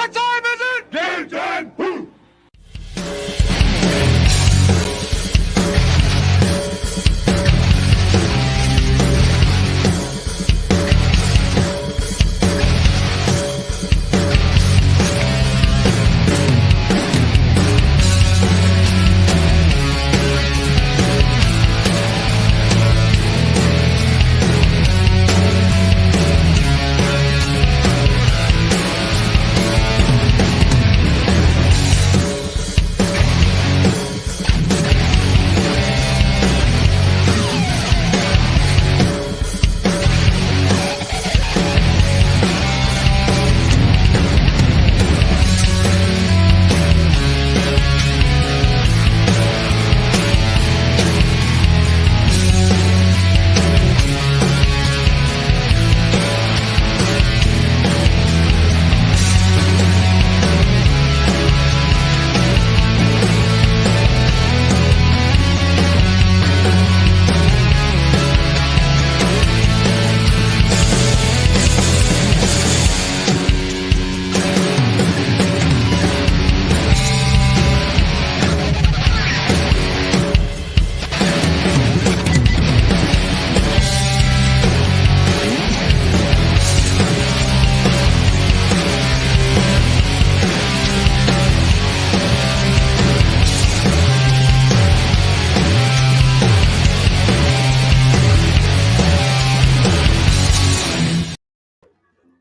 What time is it? Game time! Boo!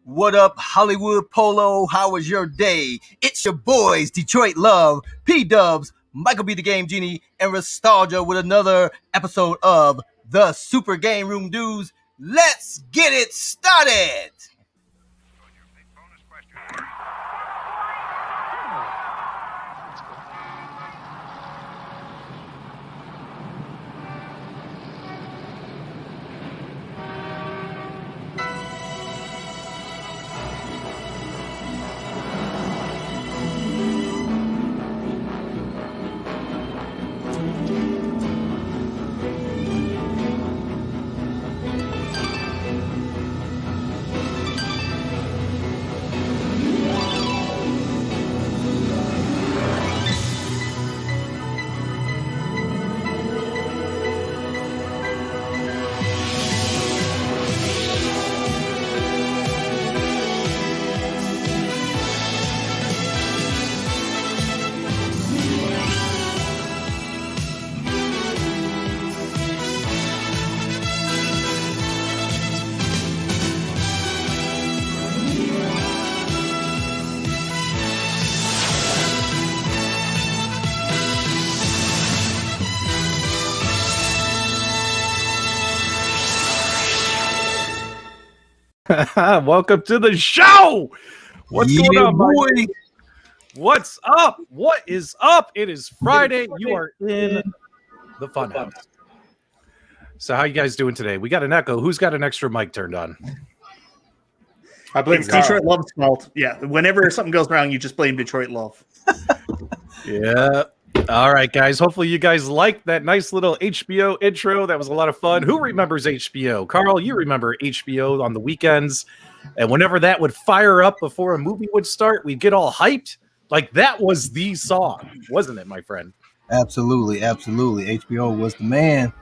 What up, Hollywood Polo? How was your day? It's your boys, Detroit Love, P-Dubs, Michael B. the Game Genie, and Nostalgia with another episode of the Super GameRoom Dudes. Let's get it started! Welcome to the show. What's going on, boy? What's up? What is up? It is Friday. You are in the funhouse. So how you guys doing today? We got an echo. Who's got an extra mic turned on? I blame Detroit Love's fault. Yeah, whenever something goes wrong, you just blame Detroit Love. Yeah. All right, guys. Hopefully you guys liked that nice little HBO intro. That was a lot of fun. Who remembers HBO? Carl, you remember HBO on the weekends. And whenever that would fire up before a movie would start, we'd get all hyped. Like that was the song, wasn't it, my friend? Absolutely, absolutely. HBO was the man.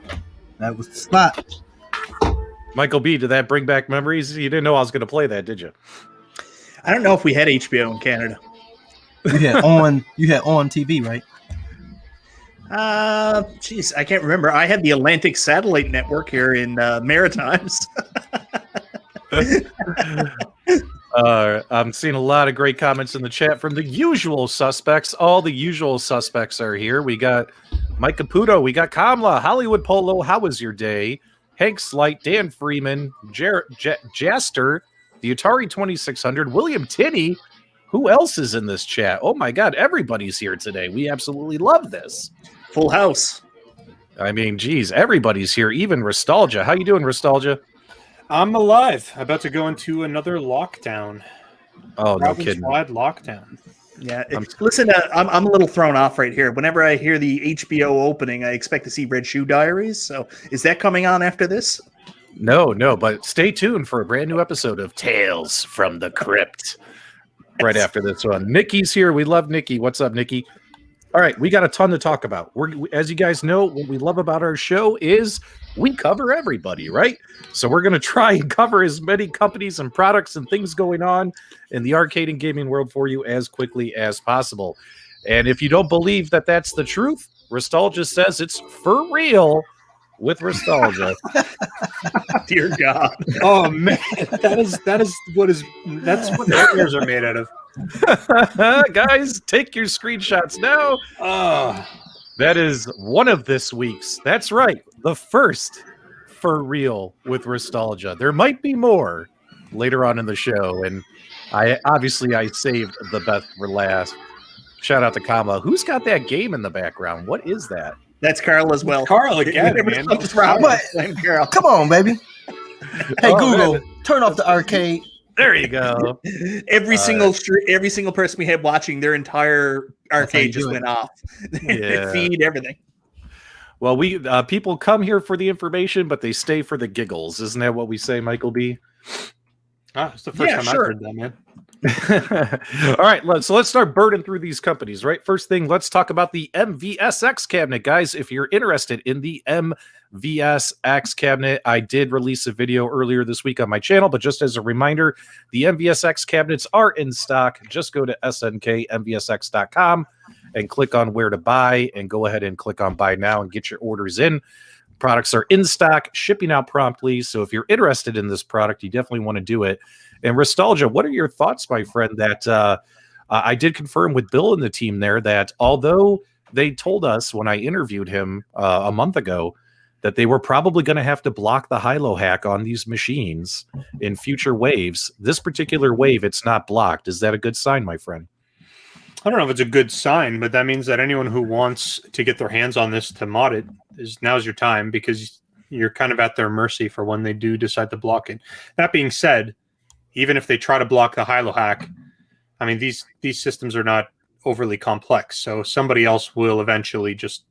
That was the spot. Michael B., did that bring back memories? You didn't know I was going to play that, did you? I don't know if we had HBO in Canada. You had on TV, right? Geez, I can't remember. I had the Atlantic Satellite Network here in Maritimes. I'm seeing a lot of great comments in the chat from the usual suspects. All the usual suspects are here. We got Mike Caputo. We got Kamla. Hollywood Polo. How was your day? Hank Slight. Dan Freeman. Jaster. The Atari 2600. William Tinney. Who else is in this chat? Oh, my God. Everybody's here today. We absolutely love this. Full house. I mean, geez, everybody's here. Even Nostalgia. How you doing, Nostalgia? I'm alive. About to go into another lockdown. Oh, no kidding. Wide lockdown. Yeah. Listen, I'm a little thrown off right here. Whenever I hear the HBO opening, I expect to see Red Shoe Diaries. So is that coming on after this? No, but stay tuned for a brand new episode of Tales from the Crypt. right after this one. Nikki's here. We love Nikki. What's up, Nikki? All right, we got a ton to talk about. As you guys know, what we love about our show is we cover everybody, right? So we're going to try and cover as many companies and products and things going on in the arcade and gaming world for you as quickly as possible. And if you don't believe that that's the truth, Restalgia says it's for real with Restalgia. Dear God. Oh man, that's what nightmares are made out of. Guys, take your screenshots now. That is one of this week's. That's right, the first for real with Restalgia. There might be more later on in the show, and I saved the best for last. Shout out to Kama. Who's got that game in the background? What is that? That's Carl as well. Carl again, man. Carl. Come on, baby. Hey, Google, man. turn off the arcade. There you go. Every single person we had watching, their entire arcade just went off. Yeah. Feed everything. Well, we people come here for the information, but they stay for the giggles. Isn't that what we say, Michael B? It's the first time I've heard that, man. All right, so let's start burning through these companies, right? First thing, let's talk about the MVSX cabinet, guys. If you're interested in the MVSX cabinet, I did release a video earlier this week on my channel, but just as a reminder, the MVSX cabinets are in stock. Just go to snkmvsx.com and click on where to buy, and go ahead and click on buy now and get your orders in. Products are in stock, shipping out promptly. So if you're interested in this product, you definitely want to do it. And Restalgia, what are your thoughts, my friend, that I did confirm with Bill and the team there that although they told us when I interviewed him a month ago that they were probably going to have to block the high-low hack on these machines in future waves, this particular wave, it's not blocked. Is that a good sign, my friend? I don't know if it's a good sign, but that means that anyone who wants to get their hands on this to mod it, now's your time, because you're kind of at their mercy for when they do decide to block it. That being said, even if they try to block the high-low hack, I mean, these systems are not overly complex, so somebody else will eventually just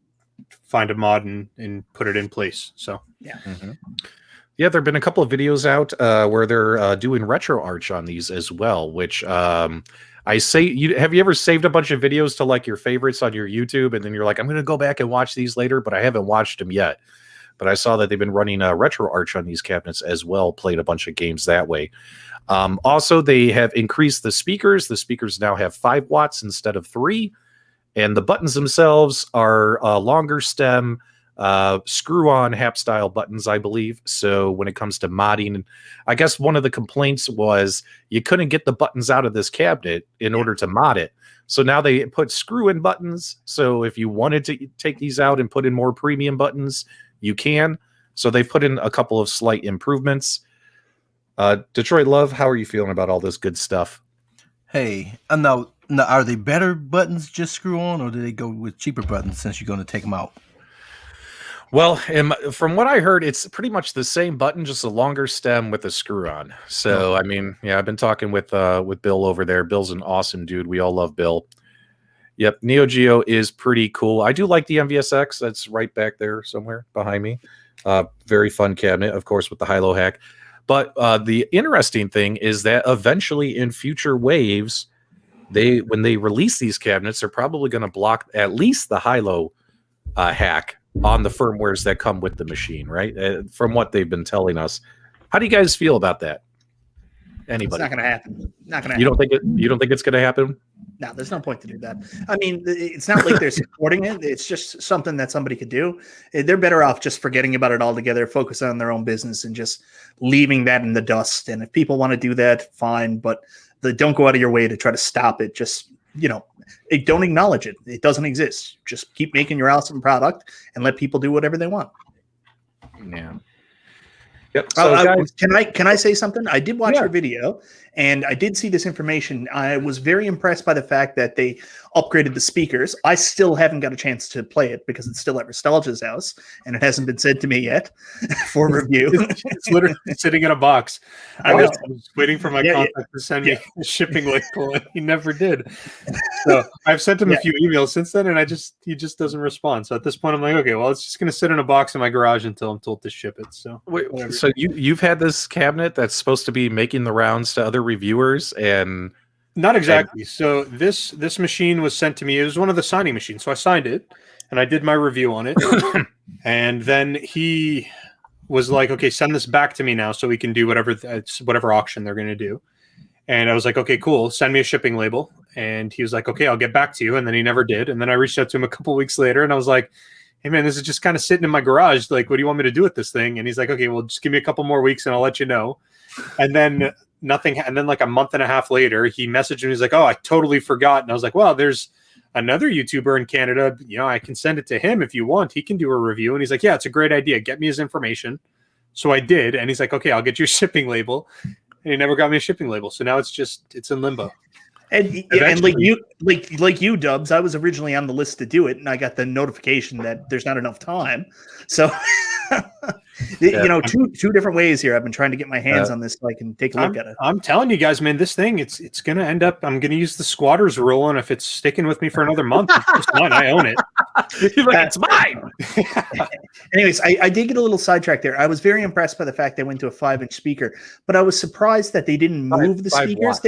find a mod and put it in place. So yeah. Mm-hmm. Yeah, there have been a couple of videos out where they're doing retro arch on these as well, which I say, have you ever saved a bunch of videos to like your favorites on your YouTube, and then you're like, I'm going to go back and watch these later, but I haven't watched them yet. But I saw that they've been running retro arch on these cabinets as well, played a bunch of games that way. Also, they have increased the speakers. The speakers now have 5 watts instead of 3. And the buttons themselves are longer stem, screw-on hap-style buttons, I believe. So when it comes to modding, I guess one of the complaints was you couldn't get the buttons out of this cabinet in order to mod it. So now they put screw-in buttons. So if you wanted to take these out and put in more premium buttons, you can. So they've put in a couple of slight improvements. Detroit Love, how are you feeling about all this good stuff? Hey, now, are they better buttons just screw on, or do they go with cheaper buttons since you're going to take them out? Well, from what I heard, it's pretty much the same button, just a longer stem with a screw on. So, I mean, yeah, I've been talking with Bill over there. Bill's an awesome dude. We all love Bill. Yep, Neo Geo is pretty cool. I do like the MVSX. That's right back there somewhere behind me. Very fun cabinet, of course, with the high-low hack. But the interesting thing is that eventually in future waves, when they release these cabinets, they're probably going to block at least the high-low hack on the firmwares that come with the machine, right? From what they've been telling us. How do you guys feel about that? Anybody? It's not going to happen. Not going to. You don't think it's going to happen? No, there's no point to do that. I mean, it's not like they're supporting it. It's just something that somebody could do. They're better off just forgetting about it altogether, focus on their own business, and just leaving that in the dust. And if people want to do that, fine. But don't go out of your way to try to stop it. Just, don't acknowledge it. It doesn't exist. Just keep making your awesome product and let people do whatever they want. Yeah. Yep. So can I say something? I did watch your video, and I did see this information. I was very impressed by the fact that they upgraded the speakers. I still haven't got a chance to play it because it's still at Restalgia's house, and it hasn't been sent to me yet for review. It's literally sitting in a box. I was waiting for my contact to send me a shipping label, and he never did. So I've sent him a few emails since then, and he just doesn't respond. So at this point, I'm like, okay, well, it's just going to sit in a box in my garage until I'm told to ship it. So whatever. So you've had this cabinet that's supposed to be making the rounds to other reviewers, and Not exactly. So this machine was sent to me. It was one of the signing machines. So I signed it and I did my review on it. And then he was like, okay, send this back to me now so we can do whatever auction they're going to do. And I was like, okay, cool. Send me a shipping label. And he was like, okay, I'll get back to you. And then he never did. And then I reached out to him a couple weeks later and I was like, hey man, this is just kind of sitting in my garage. Like, what do you want me to do with this thing? And he's like, okay, well, just give me a couple more weeks and I'll let you know. And then nothing. And then like a month and a half later, he messaged me. He's like, oh, I totally forgot. And I was like, well, there's another YouTuber in Canada. You know, I can send it to him if you want. He can do a review. And he's like, yeah, it's a great idea. Get me his information. So I did. And he's like, okay, I'll get you a shipping label. And he never got me a shipping label. So now it's in limbo. And like you, Dubs, I was originally on the list to do it, and I got the notification that there's not enough time. So, you know, two different ways here. I've been trying to get my hands on this so I can take a look at it. I'm telling you guys, man, this thing it's going to end up. I'm going to use the squatters rule, and if it's sticking with me for another month, it's just mine. I own it. You're like, it's mine. Anyways, I did get a little sidetracked there. I was very impressed by the fact they went to a 5-inch speaker, but I was surprised that they didn't move the speakers.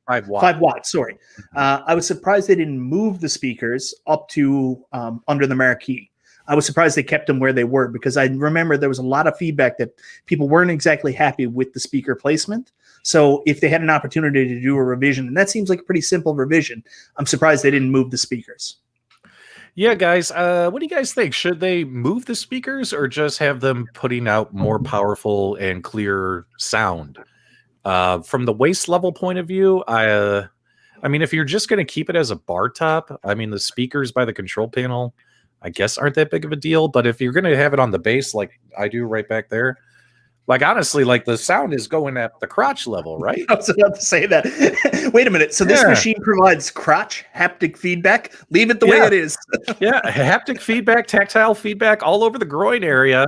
5 watts. Sorry. I was surprised they didn't move the speakers up to under the marquee. I was surprised they kept them where they were because I remember there was a lot of feedback that people weren't exactly happy with the speaker placement. So if they had an opportunity to do a revision, and that seems like a pretty simple revision, I'm surprised they didn't move the speakers. Yeah, guys, what do you guys think? Should they move the speakers or just have them putting out more powerful and clear sound? From the waist level point of view, I mean, if you're just going to keep it as a bar top, I mean, the speakers by the control panel, I guess, aren't that big of a deal. But if you're going to have it on the base like I do right back there, like, honestly, like, the sound is going at the crotch level, right? I was about to say that. Wait a minute. So this machine provides crotch haptic feedback? Leave it the way it is. Yeah, haptic feedback, tactile feedback all over the groin area,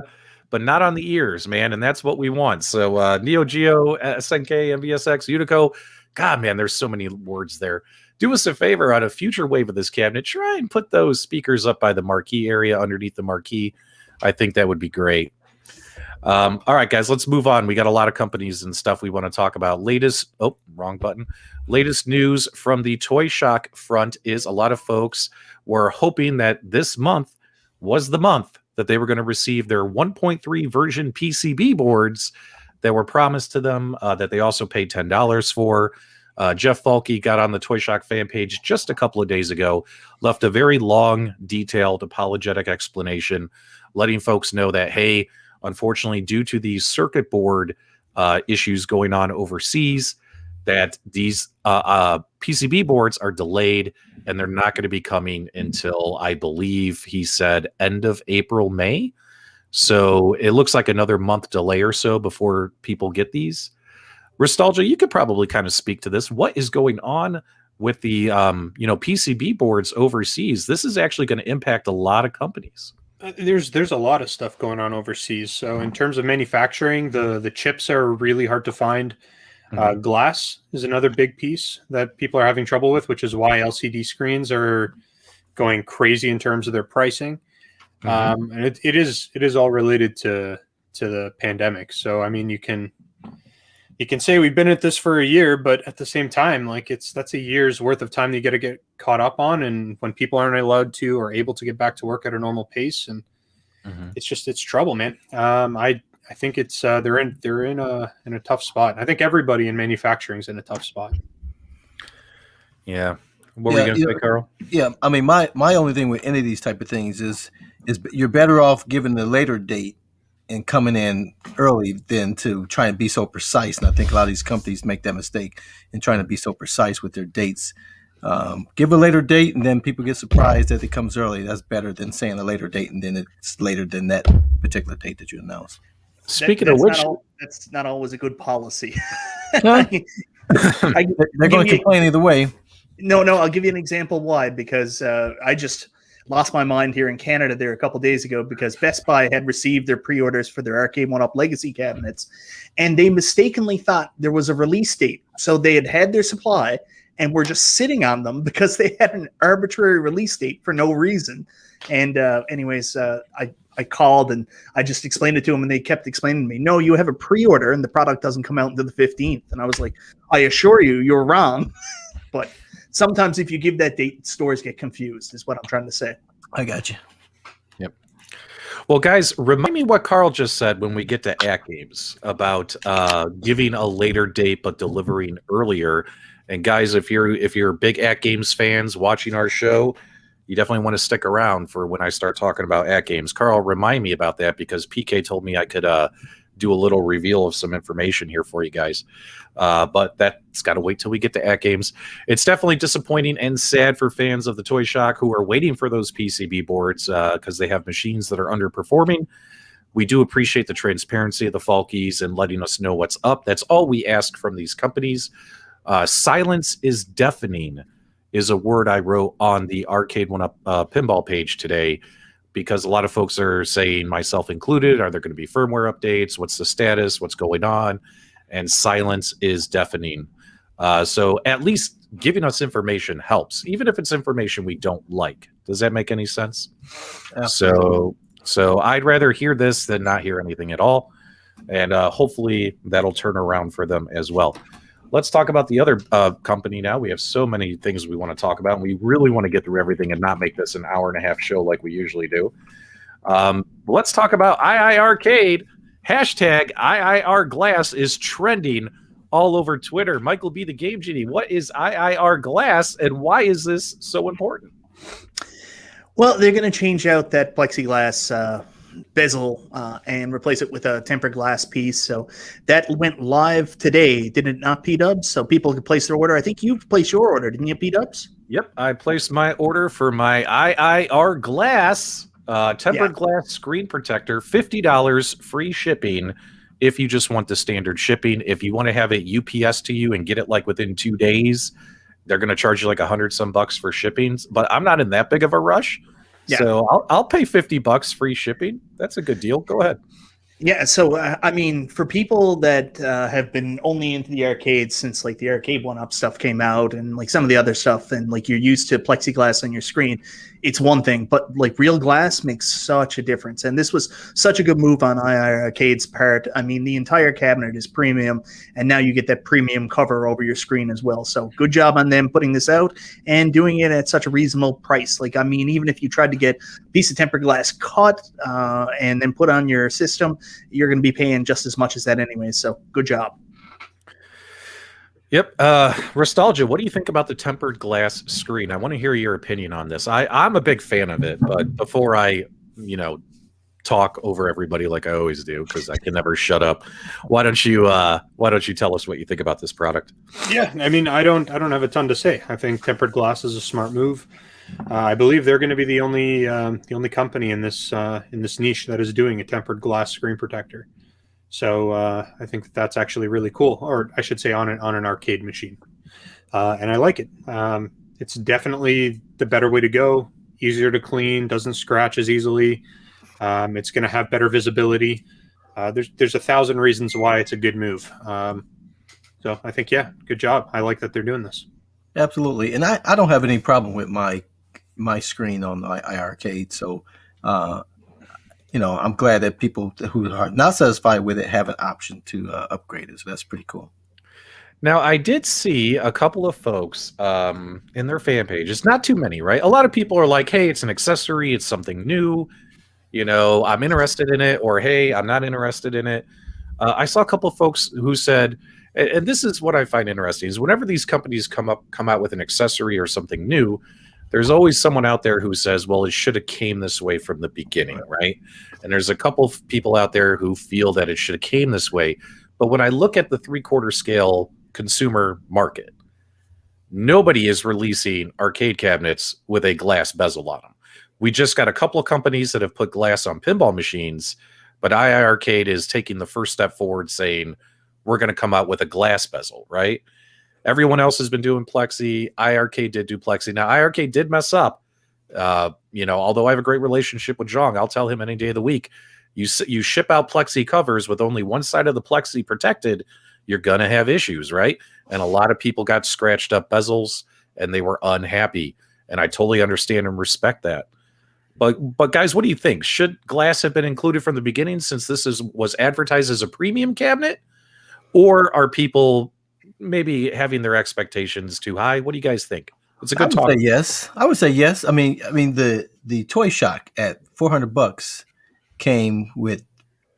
but not on the ears, man. And that's what we want. So Neo Geo, SNK, MVSX, Unico. God, man, there's so many words there. Do us a favor on a future wave of this cabinet. Try and put those speakers up by the marquee area underneath the marquee. I think that would be great. All right, guys, let's move on. We got a lot of companies and stuff we want to talk about. Latest news from the Toy Shock front is a lot of folks were hoping that this month was the month that they were going to receive their 1.3 version PCB boards that were promised to them, that they also paid $10 for. Jeff Falke got on the Toy Shock fan page just a couple of days ago, left a very long, detailed, apologetic explanation, letting folks know that, hey, unfortunately, due to these circuit board issues going on overseas, that these PCB boards are delayed and they're not going to be coming until, I believe he said, end of April, May. So it looks like another month delay or so before people get these. Nostalgia, you could probably kind of speak to this. What is going on with the PCB boards overseas? This is actually going to impact a lot of companies. There's a lot of stuff going on overseas. So in terms of manufacturing, the chips are really hard to find. Glass is another big piece that people are having trouble with, which is why LCD screens are going crazy in terms of their pricing. And it is all related to the pandemic. So I mean, you can say we've been at this for a year, but at the same time, like that's a year's worth of time that you got to get caught up on. And when people aren't allowed to or able to get back to work at a normal pace, and it's trouble, man. I think it's they're in a tough spot. I think everybody in manufacturing is in a tough spot. Yeah. What were you going to say, Carl? Yeah. I mean, my only thing with any of these type of things is you're better off giving the later date and coming in early than to try and be so precise. And I think a lot of these companies make that mistake in trying to be so precise with their dates. Give a later date and then people get surprised that it comes early. That's better than saying a later date and then it's later than that particular date that you announced. Speaking of which, that's not always a good policy. They're going to complain either way. No, I'll give you an example why. Because I just lost my mind here in Canada there a couple days ago because Best Buy had received their pre-orders for their Arcade1Up Legacy cabinets, and they mistakenly thought there was a release date. So they had their supply and were just sitting on them because they had an arbitrary release date for no reason. And anyways, I called and I just explained it to them, and they kept explaining to me, no, you have a pre-order and the product doesn't come out until the 15th. And I was like, I assure you, you're wrong. But sometimes if you give that date, stores get confused, is what I'm trying to say. I got you. Yep. Well, guys, remind me what Carl just said when we get to AtGames about giving a later date but delivering earlier. And guys, if you're big AtGames fans watching our show, you definitely want to stick around for when I start talking about AtGames. Carl, remind me about that because PK told me I could do a little reveal of some information here for you guys. But that's got to wait till we get to AtGames. It's definitely disappointing and sad for fans of the Toy Shock who are waiting for those PCB boards because they have machines that are underperforming. We do appreciate the transparency of the Falkies and letting us know what's up. That's all we ask from these companies. Silence is deafening is a word I wrote on the Arcade1Up pinball page today, because a lot of folks are saying, myself included, are there going to be firmware updates? What's the status? What's going on? And silence is deafening. So at least giving us information helps, even if it's information we don't like. Does that make any sense? So I'd rather hear this than not hear anything at all. And hopefully that'll turn around for them as well. Let's talk about the other company now. We have so many things we want to talk about, and we really want to get through everything and not make this an hour-and-a-half show like we usually do. Let's talk about iiRcade. Hashtag IIR Glass is trending all over Twitter. Michael B. the Game Genie, what is IIR Glass, and why is this so important? Well, they're going to change out that plexiglass bezel and replace it with a tempered glass piece. So that went live today, did it not, P-Dubs? So people could place their order. I think you placed your order, didn't you, P-Dubs? Yep, I placed my order for my IIR Glass tempered glass screen protector, $50 free shipping if you just want the standard shipping. If you want to have it UPS to you and get it like within 2 days, they're going to charge you like $100 for shipping. But I'm not in that big of a rush. Yeah. So I'll pay $50 free shipping. That's a good deal. Go ahead. Yeah, so I mean, for people that have been only into the arcades since like the Arcade1Up stuff came out and like some of the other stuff, and like you're used to plexiglass on your screen, it's one thing, but like real glass makes such a difference. And this was such a good move on iiRcade's part. I mean, the entire cabinet is premium, and now you get that premium cover over your screen as well. So good job on them putting this out and doing it at such a reasonable price. Like, I mean, even if you tried to get a piece of tempered glass cut and then put on your system, you're going to be paying just as much as that anyway. So good job. Yep. Nostalgia, what do you think about the tempered glass screen? I want to hear your opinion on this. I'm a big fan of it, but before I, talk over everybody like I always do, because I can never shut up, why don't you tell us what you think about this product? Yeah, I mean, I don't have a ton to say. I think tempered glass is a smart move. I believe they're going to be the only company in this niche that is doing a tempered glass screen protector. So I think that's actually really cool, or I should say on an arcade machine. And I like it. It's definitely the better way to go. Easier to clean, doesn't scratch as easily. It's going to have better visibility. There's 1,000 reasons why it's a good move. So I think, yeah, good job. I like that they're doing this. Absolutely. And I don't have any problem with my screen on the iiRcade. So, I'm glad that people who are not satisfied with it have an option to upgrade it. So that's pretty cool. Now, I did see a couple of folks in their fan pages, not too many, right? A lot of people are like, hey, it's an accessory. It's something new. I'm interested in it, or hey, I'm not interested in it. I saw a couple of folks who said, and this is what I find interesting, is whenever these companies come out with an accessory or something new, there's always someone out there who says, well, it should have came this way from the beginning, right? And there's a couple of people out there who feel that it should have came this way. But when I look at the 3/4 scale consumer market, nobody is releasing arcade cabinets with a glass bezel on them. We just got a couple of companies that have put glass on pinball machines, but iiRcade is taking the first step forward saying, we're going to come out with a glass bezel, right? Everyone else has been doing plexi. iiRcade did do plexi. Now, iiRcade did mess up. Although I have a great relationship with Zhang, I'll tell him any day of the week, you ship out plexi covers with only one side of the plexi protected, you're going to have issues, right? And a lot of people got scratched up bezels, and they were unhappy. And I totally understand and respect that. But guys, what do you think? Should glass have been included from the beginning since this was advertised as a premium cabinet? Or are people maybe having their expectations too high? What do you guys think? It's a I good would talk. say yes. I would say yes. I mean, the Toy Shock at $400 came with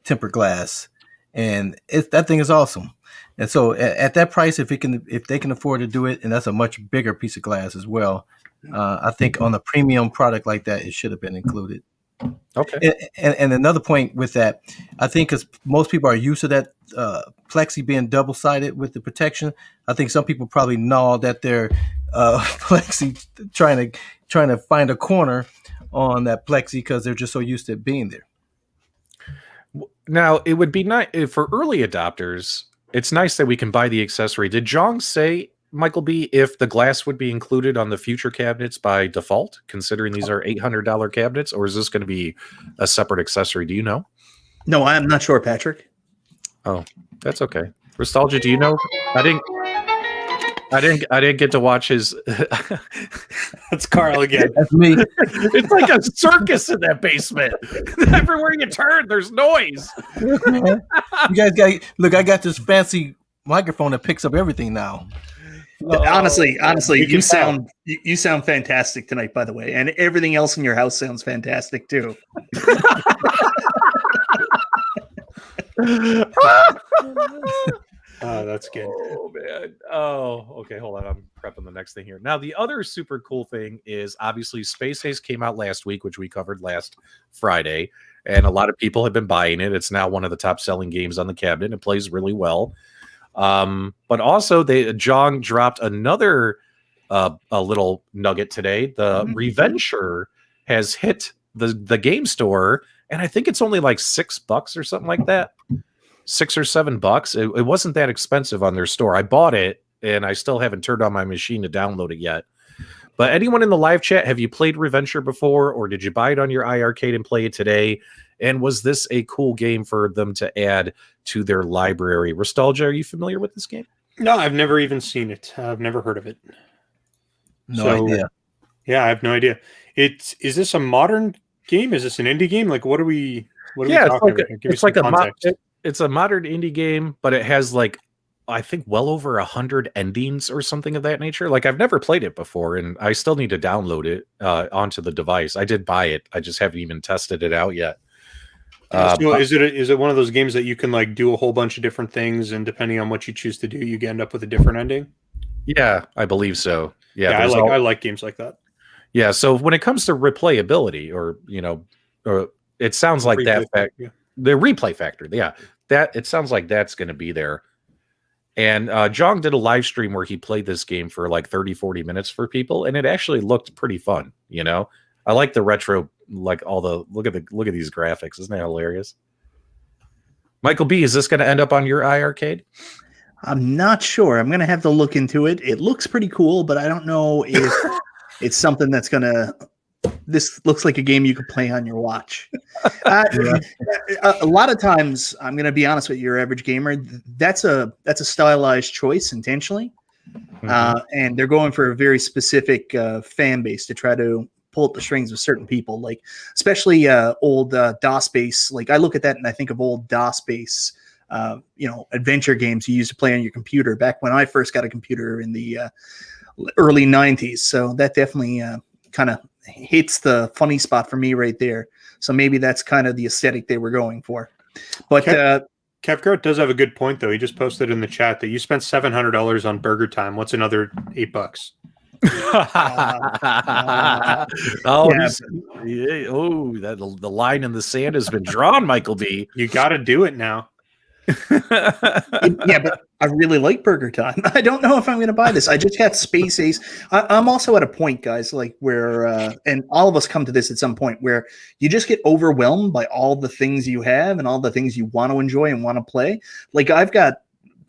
tempered glass, and that thing is awesome. And so at that price, if they can afford to do it, and that's a much bigger piece of glass as well, I think on a premium product like that, it should have been included. Okay. And another point with that, I think because most people are used to that plexi being double sided with the protection, I think some people probably gnawed at their plexi trying to find a corner on that plexi because they're just so used to it being there. Now, it would be nice for early adopters. It's nice that we can buy the accessory. Did Jong say, Michael B, if the glass would be included on the future cabinets by default, considering these are $800 cabinets, or is this going to be a separate accessory? Do you know? No, I'm not sure, Patrick. Oh, that's okay. Nostalgia, do you know? I didn't get to watch his. That's Carl again. That's me. It's like a circus in that basement. Everywhere you turn, there's noise. You guys look. I got this fancy microphone that picks up everything now. Honestly, You you can sound fantastic tonight, by the way, and everything else in your house sounds fantastic too. Oh, that's good. Oh man. Oh, okay. Hold on. I'm prepping the next thing here. Now, the other super cool thing is obviously Space Ace came out last week, which we covered last Friday, and a lot of people have been buying it. It's now one of the top selling games on the cabinet. It plays really well. But also Jong dropped another a little nugget today. The Reventure has hit the game store, and I think it's only like $6 or something like that. $6 or $7. It wasn't that expensive on their store. I bought it, and I still haven't turned on my machine to download it yet. But anyone in the live chat, have you played Reventure before, or did you buy it on your iArcade and play it today? And was this a cool game for them to add to their library? Nostalgia, are you familiar with this game? No, I've never even seen it. I've never heard of it. No idea. Yeah, I have no idea. Is this a modern game? Is this an indie game? Like, what are we talking about? Give me some context. It's a modern indie game, but it has like, I think well over 100 endings or something of that nature. Like, I've never played it before, and I still need to download it onto the device. I did buy it. I just haven't even tested it out yet. So is it one of those games that you can like do a whole bunch of different things, and depending on what you choose to do, you end up with a different ending? Yeah, I believe so. Yeah, I like games like that. Yeah, so when it comes to replayability, or it sounds like that. The replay factor, yeah, that it sounds like that's going to be there. And Jong did a live stream where he played this game for like 30-40 minutes for people, and it actually looked pretty fun. I like the retro, like all the look at these graphics. Isn't that hilarious? Michael B, is this going to end up on your iArcade? I'm not sure. I'm going to have to look into it. It looks pretty cool, but I don't know if it's something that's going to. This looks like a game you could play on your watch. A lot of times, I'm going to be honest with your average gamer. That's a stylized choice intentionally, and they're going for a very specific fan base to try to pull up the strings with certain people, like especially old DOS base. Like I look at that and I think of old DOS base, adventure games you used to play on your computer back when I first got a computer in the early 90s. So that definitely kind of hits the funny spot for me right there. So maybe that's kind of the aesthetic they were going for. But Kevkart does have a good point, though. He just posted in the chat that you spent $700 on Burger Time. What's another $8? The line in the sand has been drawn, Michael B. You got to do it now. Yeah, but I really like Burger Time. I don't know if I'm going to buy this. I just got Space Ace. I'm also at a point, guys, like where, and all of us come to this at some point, where you just get overwhelmed by all the things you have and all the things you want to enjoy and want to play. Like I've got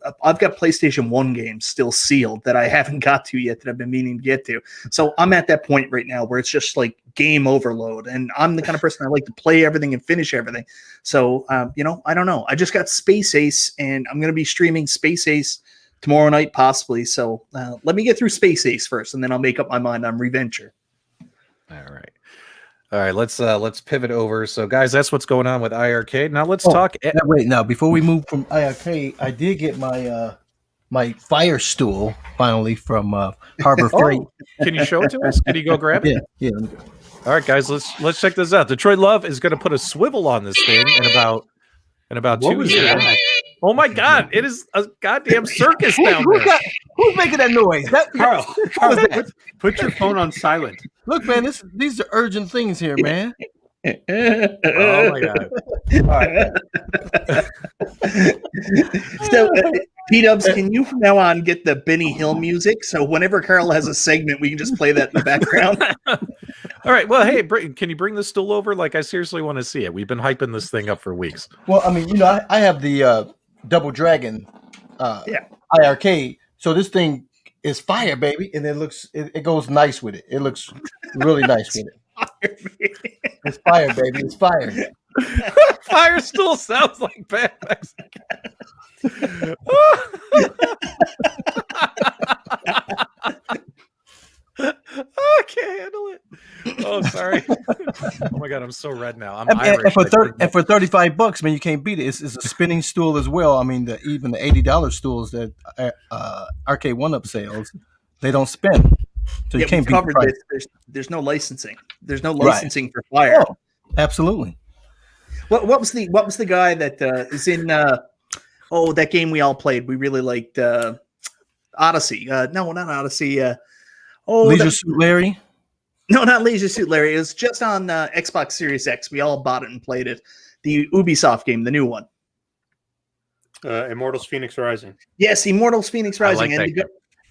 PlayStation 1 games still sealed that I haven't got to yet that I've been meaning to get to. So I'm at that point right now where it's just like game overload. And I'm the kind of person I like to play everything and finish everything. So, I don't know. I just got Space Ace, and I'm going to be streaming Space Ace tomorrow night, possibly. So let me get through Space Ace first, and then I'll make up my mind on Reventure. All right, let's pivot over. So, guys, that's what's going on with iArcade. Now, let's talk. Wait, now before we move from iArcade, I did get my my fire stool finally from Harbor Freight. Can you show it to us? Can you go grab it? Yeah. All right, guys, let's check this out. Detroit Love is going to put a swivel on this thing in about What was Tuesday. that? Oh my God! It is a goddamn circus down there. Who's making that noise? Carl, What was that? put your phone on silent. Look, man, these are urgent things here, man. Oh my God! All right. So, P-Dubs, can you from now on get the Benny Hill music? So whenever Carl has a segment, we can just play that in the background. All right. Well, hey, can you bring the stool over? Like, I seriously want to see it. We've been hyping this thing up for weeks. Well, I mean, I have the Double Dragon iiRcade, so this thing is fire, baby, and it goes nice with it. It looks really nice with it. It's fire, baby. It's fire. Fire stool sounds like bad Mexican. I can't handle it. Oh, sorry. Oh my God, I'm so red now. I'm Irish. And for $35, man, you can't beat it. It's a spinning stool as well. I mean, even the $80 stools that Arcade1Up sales, they don't spin. So you can't beat the price. There's no licensing. There's no licensing for fire. Oh, absolutely. What was the guy that is in that game we all played? We really liked Odyssey. No, not Odyssey. Leisure Suit Larry. No, not Leisure Suit Larry. It was just on Xbox Series X. We all bought it and played it. The Ubisoft game, the new one. Immortals Phoenix Rising. Yes, Immortals Phoenix Rising. Like and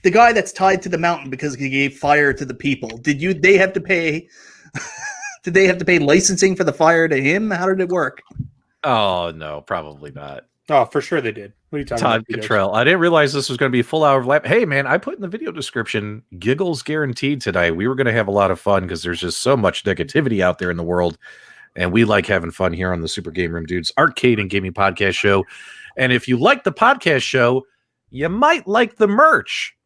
the guy that's tied to the mountain because he gave fire to the people. Did they have to pay? Did they have to pay licensing for the fire to him? How did it work? Oh no, probably not. Oh, for sure they did. What are you talking Todd about? Cottrell. I didn't realize this was going to be a full hour of lap. Hey man, I put in the video description giggles guaranteed tonight. We were going to have a lot of fun because there's just so much negativity out there in the world, and we like having fun here on the Super GameRoom Dudes Arcade and Gaming Podcast Show. And if you like the podcast show, you might like the merch.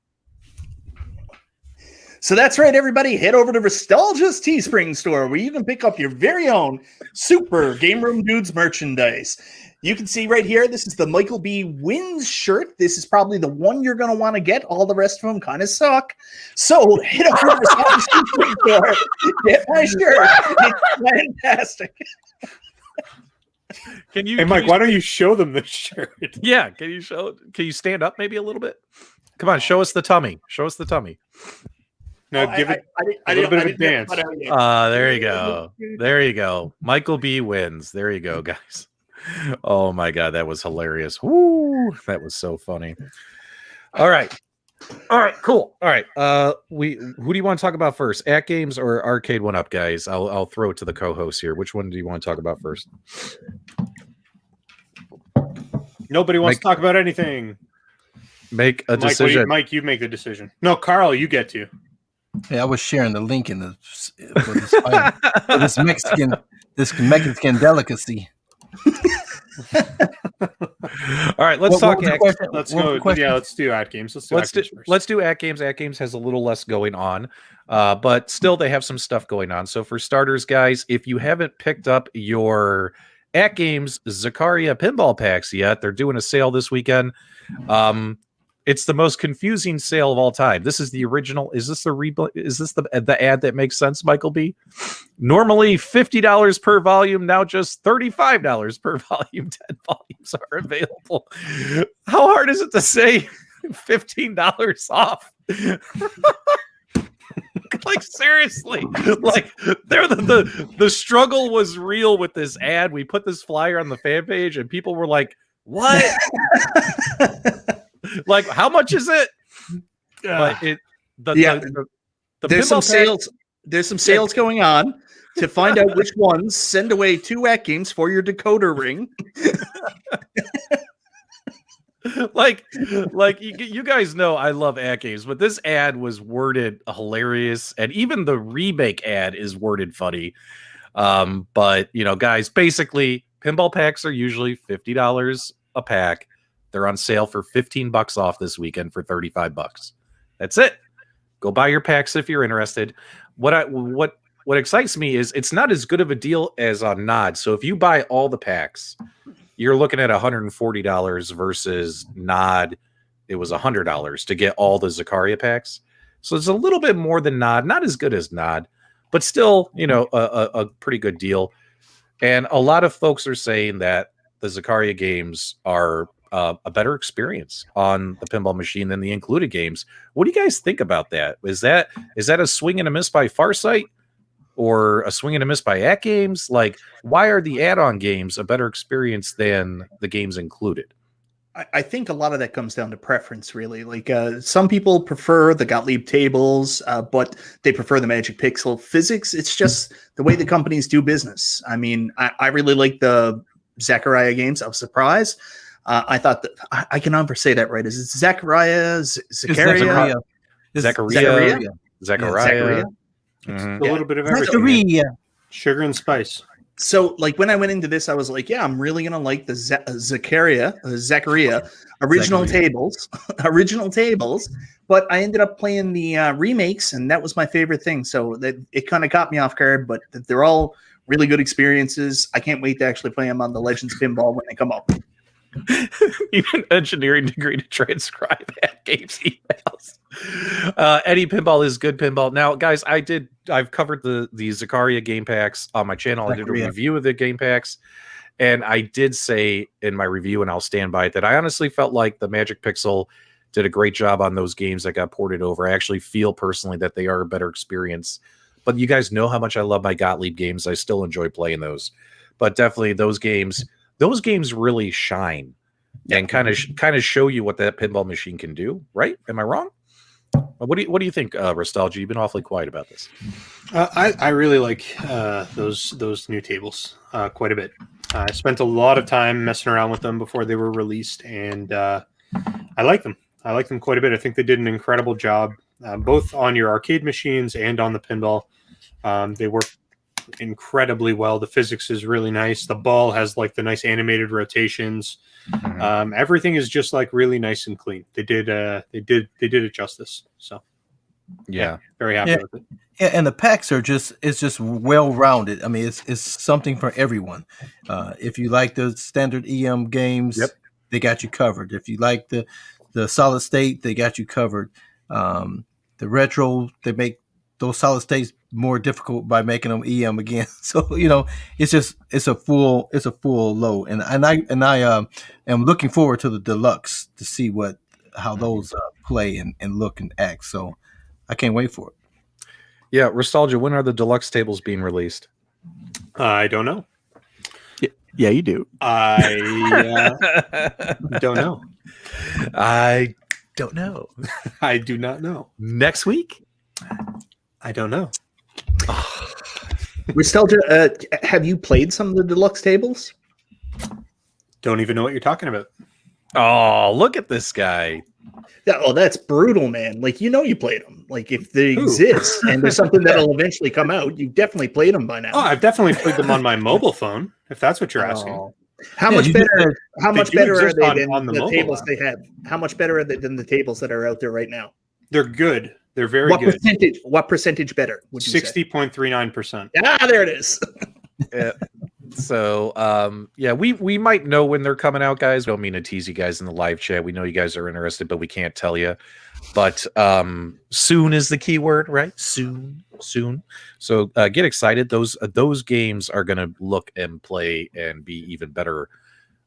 So that's right, everybody. Head over to Nostalgia's Teespring store where you can pick up your very own Super GameRoom Dudes merchandise. You can see right here, this is the Michael B. Wins shirt. This is probably the one you're going to want to get. All the rest of them kind of suck. So head over to Nostalgia's Teespring store. Get my shirt. It's fantastic. Hey, Mike, why don't you show them the shirt? Yeah, can you stand up maybe a little bit? Come on, show us the tummy. Show us the tummy. No, give it a little bit of a dance. There you go. There you go. Michael B. Wins. There you go, guys. Oh my God, that was hilarious. Woo, that was so funny. All right, cool. All right, who do you want to talk about first? AtGames or Arcade1Up, guys? I'll throw it to the co-host here. Which one do you want to talk about first? Nobody wants to talk about anything. Make a decision. Mike, you make the decision. No, Carl, you get to. Yeah, I was sharing the link in for this Mexican delicacy. All right, let's talk. Let's go. Yeah, let's do AtGames. Let's do AtGames. AtGames has a little less going on, but still they have some stuff going on. So for starters, guys, if you haven't picked up your AtGames Zakaria pinball packs yet, they're doing a sale this weekend. It's the most confusing sale of all time. This is the original. Is this the ad that makes sense, Michael B? Normally $50 per volume, now just $35 per volume. 10 volumes are available. How hard is it to say $15 off? Like seriously, like the struggle was real with this ad. We put this flyer on the fan page and people were like, what? Like, how much is it? But there's some sales. There's some sales going on. To find out which ones, send away 2 AtGames for your decoder ring. like you guys know I love AtGames, but this ad was worded hilarious, and even the remake ad is worded funny. But guys, basically, pinball packs are usually $50 a pack. They're on sale for $15 off this weekend for $35. That's it. Go buy your packs if you're interested. What excites me is it's not as good of a deal as on Nod. So if you buy all the packs, you're looking at $140 versus Nod it was $100 to get all the Zaccaria packs. So it's a little bit more than Nod, not as good as Nod, but still, you know, a pretty good deal. And a lot of folks are saying that the Zaccaria games are a better experience on the pinball machine than the included games. What do you guys think about that? Is that a swing and a miss by Farsight or a swing and a miss by AtGames? Like, why are the add-on games a better experience than the games included? I think a lot of that comes down to preference, really. Like some people prefer the Gottlieb tables, but they prefer the Magic Pixel physics. It's just the way the companies do business. I mean, I really like the Zaccaria games. I was surprised. I thought that I can never say that right. Is it Zaccaria? Zaccaria? Zaccaria. Zaccaria. Mhm. A little bit of everything. Zaccaria. Sugar and spice. So, like, when I went into this, I was like, yeah, I'm really going to like the Zaccaria original tables, original tables. But I ended up playing the remakes, and that was my favorite thing. So it kind of caught me off guard, but they're all really good experiences. I can't wait to actually play them on the Legends Pinball when they come up. Even engineering degree to transcribe AtGames emails. Any pinball is good pinball. Now, guys, I've covered the Zaccaria game packs on my channel. I did a review of the game packs, and I did say in my review, and I'll stand by it, that I honestly felt like the Magic Pixel did a great job on those games that got ported over. I actually feel personally that they are a better experience. But you guys know how much I love my Gottlieb games. I still enjoy playing those. But definitely those games really shine and kind of show you what that pinball machine can do, right? Am I wrong? What do you think, Rastalgia? You've been awfully quiet about this. I really like those new tables quite a bit. I spent a lot of time messing around with them before they were released, and I like them. I like them quite a bit. I think they did an incredible job, both on your arcade machines and on the pinball. They work incredibly well. The physics is really nice. The ball has like the nice animated rotations. Mm-hmm. Everything is just like really nice and clean. They did it justice. So yeah, very happy with it. Yeah, and the packs are just well rounded. I mean, it's something for everyone. If you like the standard EM games, they got you covered. If you like the solid state, they got you covered. The retro, they make those solid states more difficult by making them EM again. So, you know, it's a full load. And I am looking forward to the deluxe to see how those play and look and act. So I can't wait for it. Yeah, Rastalgia, when are the deluxe tables being released? I don't know. Yeah, you do. I don't know. I don't know. I do not know. Next week? I don't know. Nostalgia, have you played some of the deluxe tables? Don't even know what you're talking about. Oh, look at this guy. Oh, that's brutal, man. Like, you played them. Like, if they exist and there's something that'll eventually come out, you definitely played them by now. Oh, I've definitely played them on my mobile phone, if that's what you're asking. How much better are they than the tables app. they have? How much better are they than the tables that are out there right now? They're good. They're very good. What percentage better would you say? 60.39%. There it is. So, we might know when they're coming out, guys. Don't mean to tease you guys in the live chat. We know you guys are interested, but we can't tell you. But soon is the key word, right? Soon. So get excited. Those games are going to look and play and be even better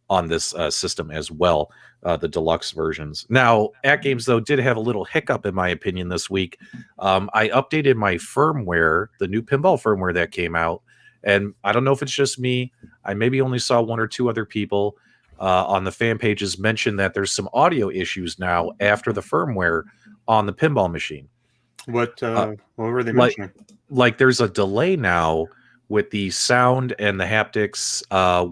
on this system as well. The deluxe versions. Now, AtGames, though, did have a little hiccup, in my opinion, this week. I updated my firmware, the new pinball firmware that came out. And I don't know if it's just me. I maybe only saw one or two other people on the fan pages mention that there's some audio issues now after the firmware on the pinball machine. What were they mentioning? Like there's a delay now with the sound and the haptics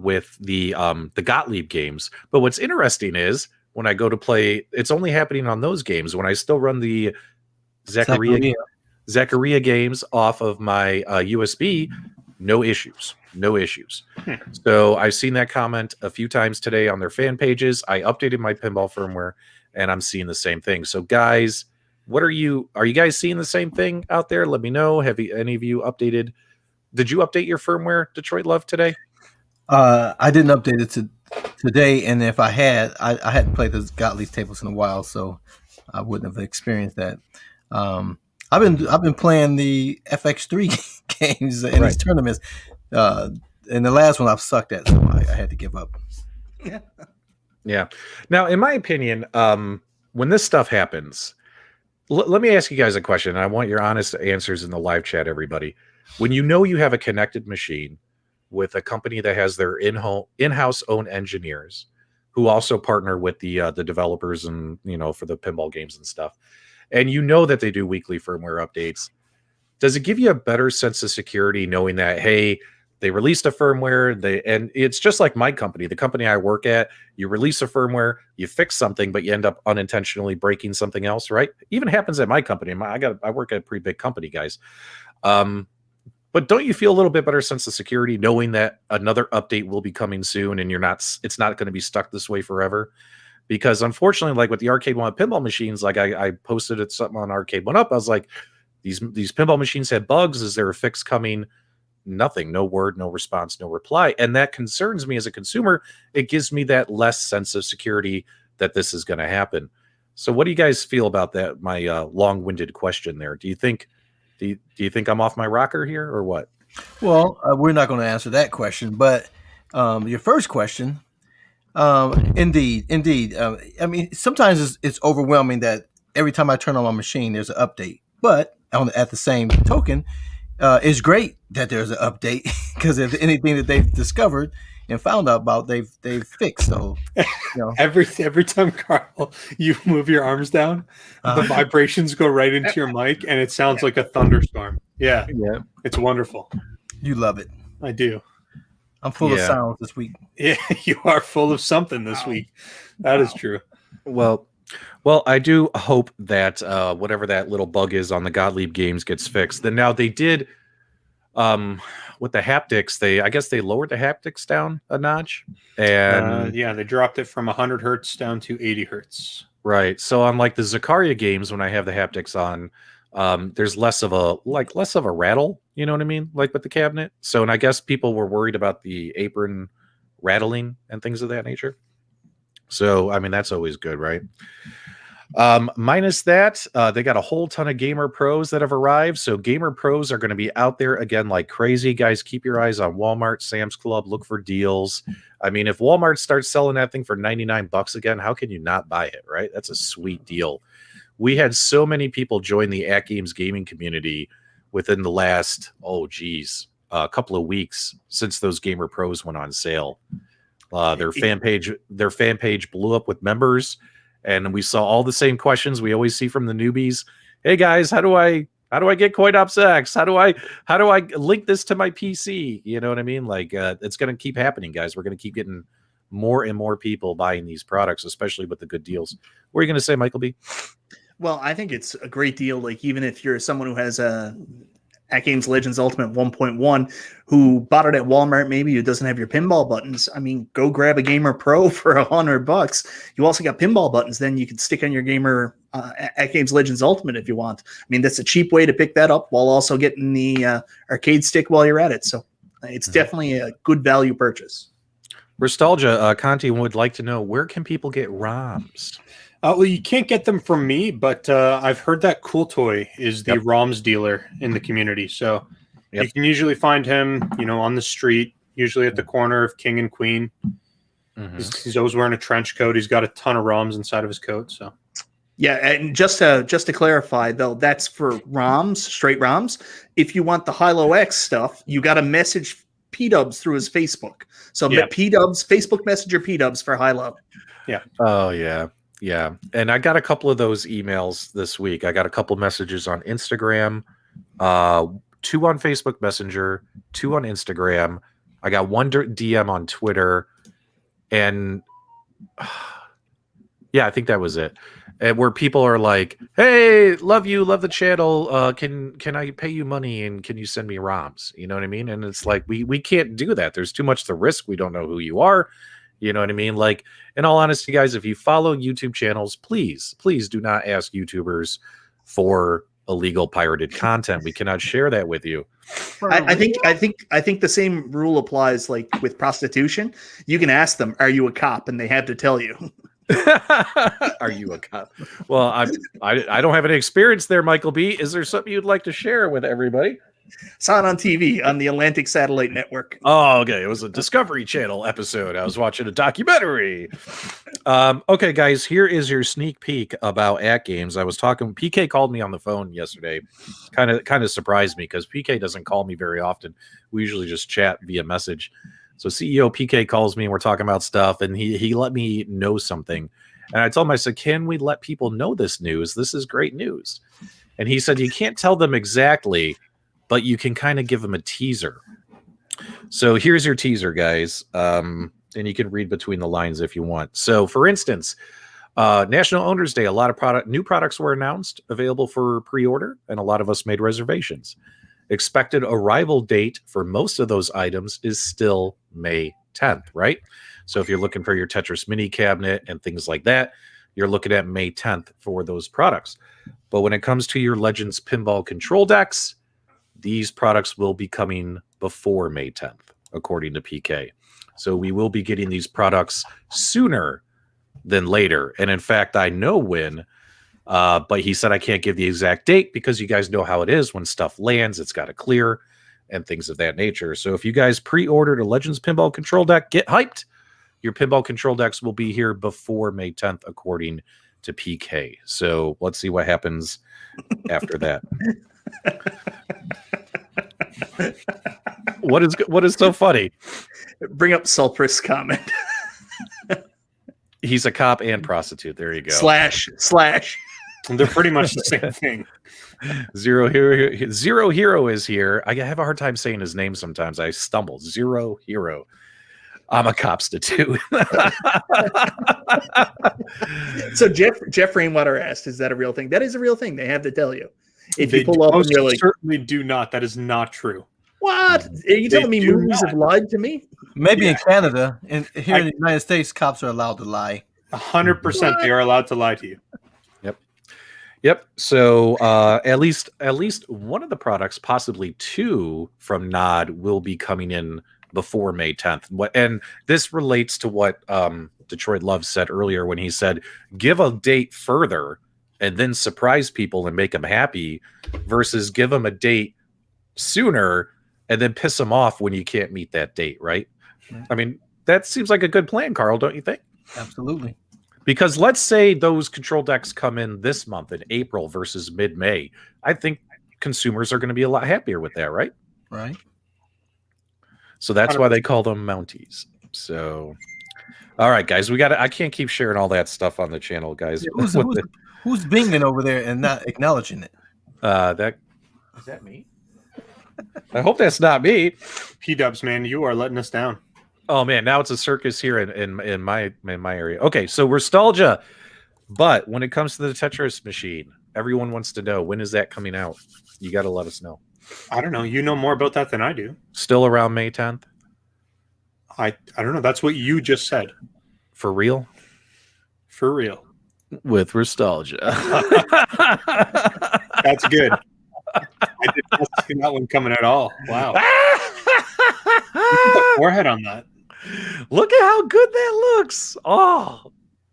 with the Gottlieb games. But what's interesting is when I go to play, it's only happening on those games. When I still run the Zaccaria games off of my USB, no issues. So I've seen that comment a few times today on their fan pages. I updated my pinball firmware and I'm seeing the same thing. So guys, are you guys seeing the same thing out there? Let me know. Have any of you updated? Did you update your firmware, Detroit Love, today? I didn't update it today, and if I had, I hadn't played the Gottlieb tables in a while, so I wouldn't have experienced that. I've been playing the FX3 games in these tournaments. And the last one I've sucked at, so I had to give up. Yeah. Now, in my opinion, when this stuff happens, let me ask you guys a question. I want your honest answers in the live chat, everybody. When you know you have a connected machine with a company that has their in-house own engineers who also partner with the developers and, for the pinball games and stuff, and you know that they do weekly firmware updates, does it give you a better sense of security knowing that, hey, they released a firmware, and it's just like my company, the company I work at, you release a firmware, you fix something, but you end up unintentionally breaking something else, right? Even happens at my company. I work at a pretty big company, guys. But don't you feel a little bit better sense of security knowing that another update will be coming soon and it's not going to be stuck this way forever? Because unfortunately, like with the Arcade1Up pinball machines, like I posted it something on Arcade1Up, I was like, these pinball machines had bugs. Is there a fix coming? Nothing, no word, no response, no reply. And that concerns me as a consumer. It gives me that less sense of security that this is going to happen. So what do you guys feel about that? My long-winded question there. Do you think I'm off my rocker here or what? Well, we're not going to answer that question, but your first question, indeed. I mean, sometimes it's overwhelming that every time I turn on my machine, there's an update. But at the same token, it's great that there's an update because if anything that they've discovered and found out about, they've fixed. So, every time, Carl, you move your arms down, the vibrations go right into your mic, and it sounds like a thunderstorm. Yeah, it's wonderful. You love it. I do. I'm full of sounds this week. Yeah, you are full of something this week. That is true. Well, I do hope that whatever that little bug is on the Gottlieb games gets fixed. Then now they did with the haptics. I guess they lowered the haptics down a notch, and they dropped it from 100 hertz down to 80 hertz. Right. So on like the Zakaria games, when I have the haptics on, there's less of a rattle. You know what I mean? Like with the cabinet. So, and I guess people were worried about the apron rattling and things of that nature. So, I mean, that's always good, right? Minus that, they got a whole ton of Gamer Pros that have arrived. So Gamer Pros are going to be out there again like crazy. Guys, keep your eyes on Walmart, Sam's Club, look for deals. I mean, if Walmart starts selling that thing for $99 again, how can you not buy it, right? That's a sweet deal. We had so many people join the AtGames gaming community within the last, a couple of weeks since those Gamer Pros went on sale. Their fan page blew up with members, and we saw all the same questions we always see from the newbies. Hey guys, how do I get CoinOps? How do I link this to my PC? You know what I mean? Like it's going to keep happening, guys. We're going to keep getting more and more people buying these products, especially with the good deals. What are you going to say, Michael B? Well, I think it's a great deal. Like even if you're someone who has a AtGames Legends Ultimate 1.1 who bought it at Walmart, maybe who doesn't have your pinball buttons, I mean, go grab a Gamer Pro for $100. You also got pinball buttons. Then you can stick on your AtGames Legends Ultimate if you want. I mean, that's a cheap way to pick that up while also getting the arcade stick while you're at it. So it's definitely a good value purchase. Nostalgia, Conti would like to know, where can people get ROMs? Well, you can't get them from me, but I've heard that Cool Toy is the ROMs dealer in the community. So you can usually find him, on the street, usually at the corner of King and Queen. Mm-hmm. He's always wearing a trench coat. He's got a ton of ROMs inside of his coat. So yeah, and just to clarify though, that's for ROMs, straight ROMs. If you want the Hilo X stuff, you got to message P-Dubs through his Facebook. So P-Dubs, Facebook Messenger P-Dubs for Hilo. Yeah. Oh yeah. Yeah, and I got a couple of those emails this week. I got a couple messages on Instagram, 2 on Facebook Messenger, 2 on Instagram. I got 1 DM on Twitter, and I think that was it. And where people are like, "Hey, love you, love the channel. Can I pay you money and can you send me ROMs?" You know what I mean? And it's like we can't do that. There's too much to risk. We don't know who you are. You know what I mean? Like, in all honesty, guys, if you follow YouTube channels, please do not ask YouTubers for illegal pirated content. We cannot share that with you. I think the same rule applies like with prostitution. You can ask them, "Are you a cop?" and they have to tell you. Are you a cop? Well, I don't have any experience there, Michael B. Is there something you'd like to share with everybody? Saw it on TV on the Atlantic Satellite Network. Oh, okay. It was a Discovery Channel episode. I was watching a documentary. Okay, guys, here is your sneak peek about AtGames. I was talking. PK called me on the phone yesterday. Kind of surprised me because PK doesn't call me very often. We usually just chat via message. So CEO PK calls me and we're talking about stuff, and he let me know something. And I told him, I said, can we let people know this news? This is great news. And he said, you can't tell them exactly, but you can kind of give them a teaser. So here's your teaser, guys. And you can read between the lines if you want. So for instance, National Owners Day, a lot of new products were announced, available for pre-order, and a lot of us made reservations. Expected arrival date for most of those items is still May 10th, right? So if you're looking for your Tetris mini cabinet and things like that, you're looking at May 10th for those products. But when it comes to your Legends pinball control decks, these products will be coming before May 10th, according to PK. So we will be getting these products sooner than later. And in fact, I know when, but he said I can't give the exact date because you guys know how it is when stuff lands, it's got to clear and things of that nature. So if you guys pre-ordered a Legends pinball control deck, get hyped. Your pinball control decks will be here before May 10th, according to PK. So let's see what happens after that. What is so funny? Bring up Sulpress comment. He's a cop and prostitute. There you go. Slash. They're pretty much the same thing. Zero Hero is here. I have a hard time saying his name sometimes. I stumble. Zero Hero. I'm a copstitute. So Jeff Rainwater asked, "Is that a real thing?" That is a real thing. They have to tell you. If They you pull up and you're like, certainly do not. That is not true. "What? Are you telling me movies have lied to me?" Maybe in Canada, and here in the United States, cops are allowed to lie. 100% they are allowed to lie to you. Yep. So at least one of the products, possibly two from Nod, will be coming in before May 10th. And this relates to what Detroit Love said earlier when he said, give a date further and then surprise people and make them happy versus give them a date sooner and then piss them off when you can't meet that date, right? I mean, that seems like a good plan, Carl, don't you think? Absolutely. Because let's say those control decks come in this month in April versus mid-May. I think consumers are going to be a lot happier with that, right? Right. So that's why they call them Mounties. So, all right, guys, I can't keep sharing all that stuff on the channel, guys. Yeah, who's binging over there and not acknowledging it? Is that me? I hope that's not me. P-dubs, man, you are letting us down. Oh man, now it's a circus here in my area. Okay, so nostalgia, but when it comes to the Tetris machine, everyone wants to know, when is that coming out? You got to let us know. I don't know. You know more about that than I do. Still around May 10th? I don't know. That's what you just said. For real? For real. With nostalgia. That's good. I did not see that one coming at all. Wow. Look at the forehead on that. Look at how good that looks. Oh,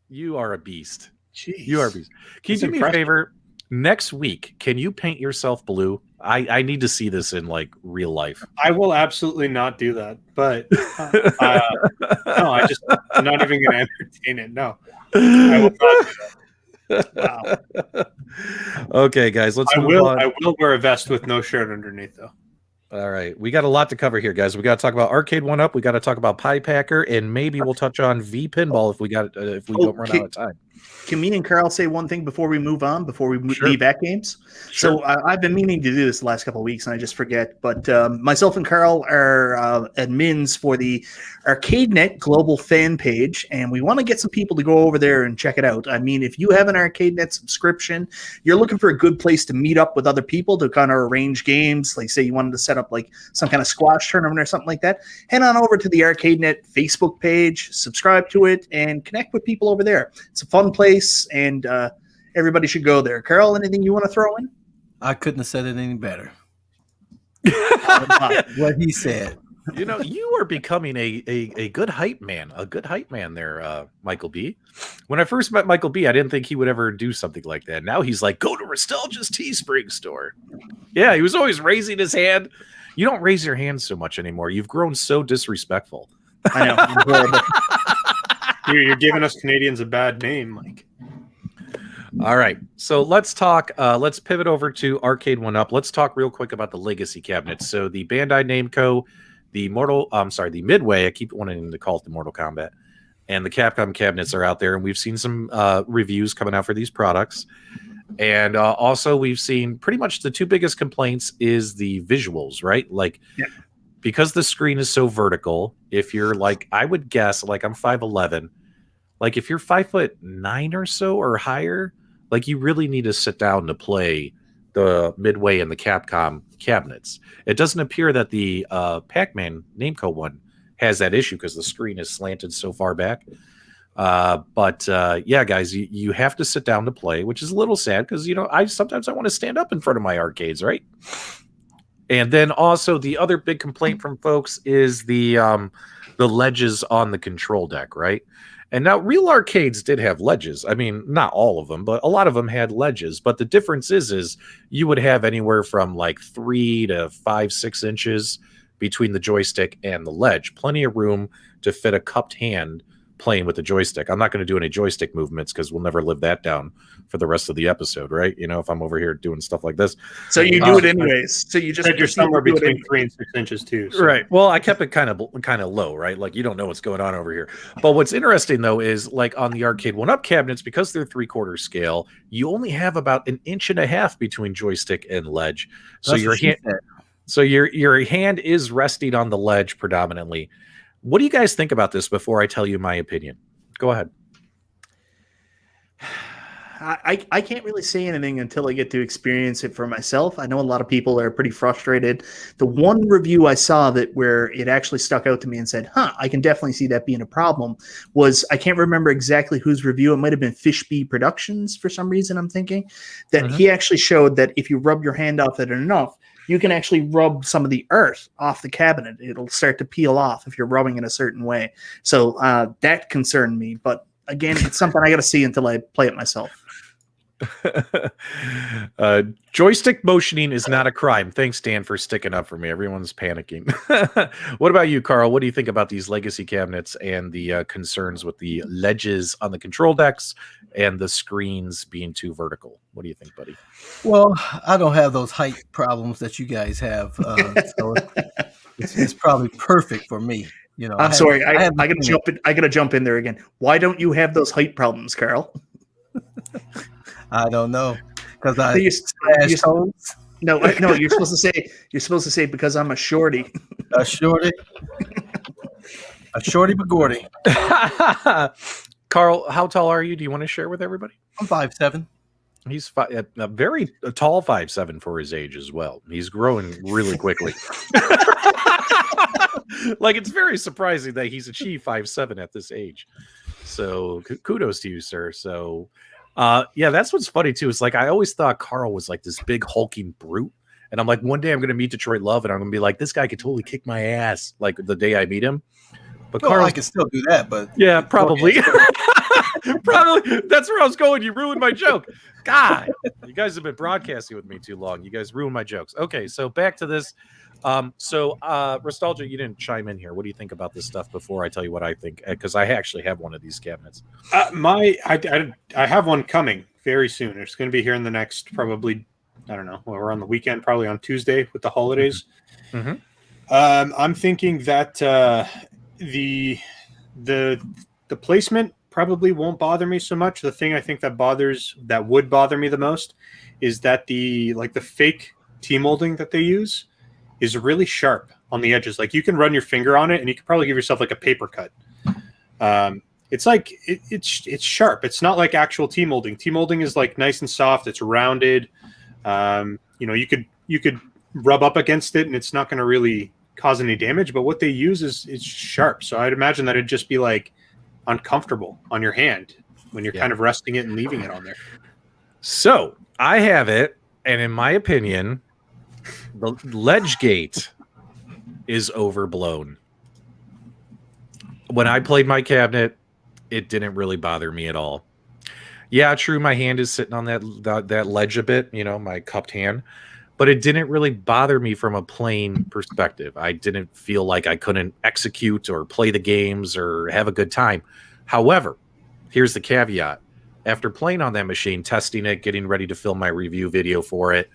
you are a beast. Jeez. You are a beast. Can you do me a favor? Next week, can you paint yourself blue? I need to see this in like real life. I will absolutely not do that. But no, I'm not even going to entertain it. No, I will not do that. Wow. Okay, guys, let's move on. I will wear a vest with no shirt underneath, though. All right, we got a lot to cover here, guys. We got to talk about Arcade1Up. We got to talk about Piepacker, and maybe we'll touch on VPinball if we don't run out of time. Can me and Carl say one thing before we move on, before we Sure. leave AtGames? Sure. So I've been meaning to do this the last couple of weeks, and I just forget. But myself and Carl are admins for the ArcadeNet global fan page, and we want to get some people to go over there and check it out. I mean, if you have an ArcadeNet subscription, you're looking for a good place to meet up with other people to kind of arrange games. Like, say you wanted to set up like some kind of squash tournament or something like that, head on over to the ArcadeNet Facebook page, subscribe to it, and connect with people over there. It's a fun place, and everybody should go there. Carl, anything you want to throw in? I couldn't have said it any better. What he said. You know, you are becoming a good hype man, there, Michael B. When I first met Michael B, I didn't think he would ever do something like that. Now he's like, go to Nostalgia's Teespring store. Yeah, he was always raising his hand. You don't raise your hand so much anymore. You've grown so disrespectful. I know. I'm horrible. You're giving us Canadians a bad name, Mike. All right, so let's talk. Let's pivot over to Arcade1Up. Let's talk real quick about the legacy cabinets. So the Bandai Namco, the Midway. I keep wanting to call it the Mortal Kombat, and the Capcom cabinets are out there, and we've seen some reviews coming out for these products. And also, we've seen pretty much the two biggest complaints is the visuals, right? Like, because the screen is so vertical. If you're like, I would guess, like I'm 5'11", like if you're 5'9" or so or higher. Like, you really need to sit down to play the Midway and the Capcom cabinets. It doesn't appear that the Pac-Man Namco one has that issue because the screen is slanted so far back. But yeah, guys, you have to sit down to play, which is a little sad because, you know, sometimes I want to stand up in front of my arcades, right? And then also the other big complaint from folks is the ledges on the control deck, right? And now real arcades did have ledges. I mean, not all of them, but a lot of them had ledges. But the difference is you would have anywhere from like 3 to 5, 6 inches between the joystick and the ledge. Plenty of room to fit a cupped hand playing with the joystick. I'm not going to do any joystick movements because we'll never live that down for the rest of the episode, right? You know, if I'm over here doing stuff like this. So you do it anyways. So you just you're somewhere between 3 and 6 inches too. So. Right. Well, I kept it kind of low, right? Like, you don't know what's going on over here. But what's interesting though is, like, on the Arcade1Up cabinets, because they're 3/4 scale, you only have about 1.5 inches between joystick and ledge. So your hand is resting on the ledge predominantly. What do you guys think about this before I tell you my opinion? Go ahead. I can't really say anything until I get to experience it for myself. I know a lot of people are pretty frustrated. The one review I saw where it actually stuck out to me and said, I can definitely see that being a problem was, I can't remember exactly whose review. It might have been Fishbee Productions for some reason, I'm thinking. That he actually showed that if you rub your hand off it enough, you can actually rub some of the earth off the cabinet. It'll start to peel off if you're rubbing in a certain way. So that concerned me. But again, it's something I got to see until I play it myself. Joystick motioning is not a crime. Thanks, Dan, for sticking up for me. Everyone's panicking. What about you, Carl? What do you think about these legacy cabinets and the concerns with the ledges on the control decks and the screens being too vertical? What do you think, buddy? Well, I don't have those height problems that you guys have, so it's probably perfect for me. You know, I'm sorry. I gotta jump in. I gotta jump in there again. Why don't you have those height problems, Carl? I don't know, because No, you're supposed to say because I'm a shorty. A shorty but Gordy. Carl, how tall are you? Do you want to share with everybody? I'm 5'7". He's a very tall 5'7" for his age as well. He's growing really quickly. Like, it's very surprising that he's achieved 5'7" at this age. So kudos to you, sir. So yeah, that's what's funny too. It's like, I always thought Carl was like this big hulking brute. And I'm like, one day I'm going to meet Detroit Love and I'm going to be like, this guy could totally kick my ass. Like, the day I meet him. But well, Carl, I can still do that, but yeah, probably. Probably. That's where I was going. You ruined my joke. God, you guys have been broadcasting with me too long. You guys ruined my jokes. Okay, so back to this. Nostalgia, you didn't chime in here. What do you think about this stuff before I tell you what I think? Because I actually have one of these cabinets. I have one coming very soon. It's going to be here in the next probably, I don't know, we're on the weekend, probably on Tuesday with the holidays. Mm-hmm. I'm thinking that the placement probably won't bother me so much. The thing I think that would bother me the most is that the fake T-molding that they use is really sharp on the edges. Like, you can run your finger on it and you can probably give yourself like a paper cut. It's like it's sharp. It's not like actual T-molding. T-molding is like nice and soft. It's rounded. You could rub up against it and it's not going to really cause any damage. But what they use is sharp. So I'd imagine that it'd just be like uncomfortable on your hand when you're kind of resting it and leaving it on there. So I have it And in my opinion, the ledge gate is overblown. When I played my cabinet, it didn't really bother me at all. Yeah, true, my hand is sitting on that ledge a bit, my cupped hand, but it didn't really bother me from a playing perspective. I didn't feel like I couldn't execute or play the games or have a good time. However, here's the caveat. After playing on that machine, testing it, getting ready to film my review video for it,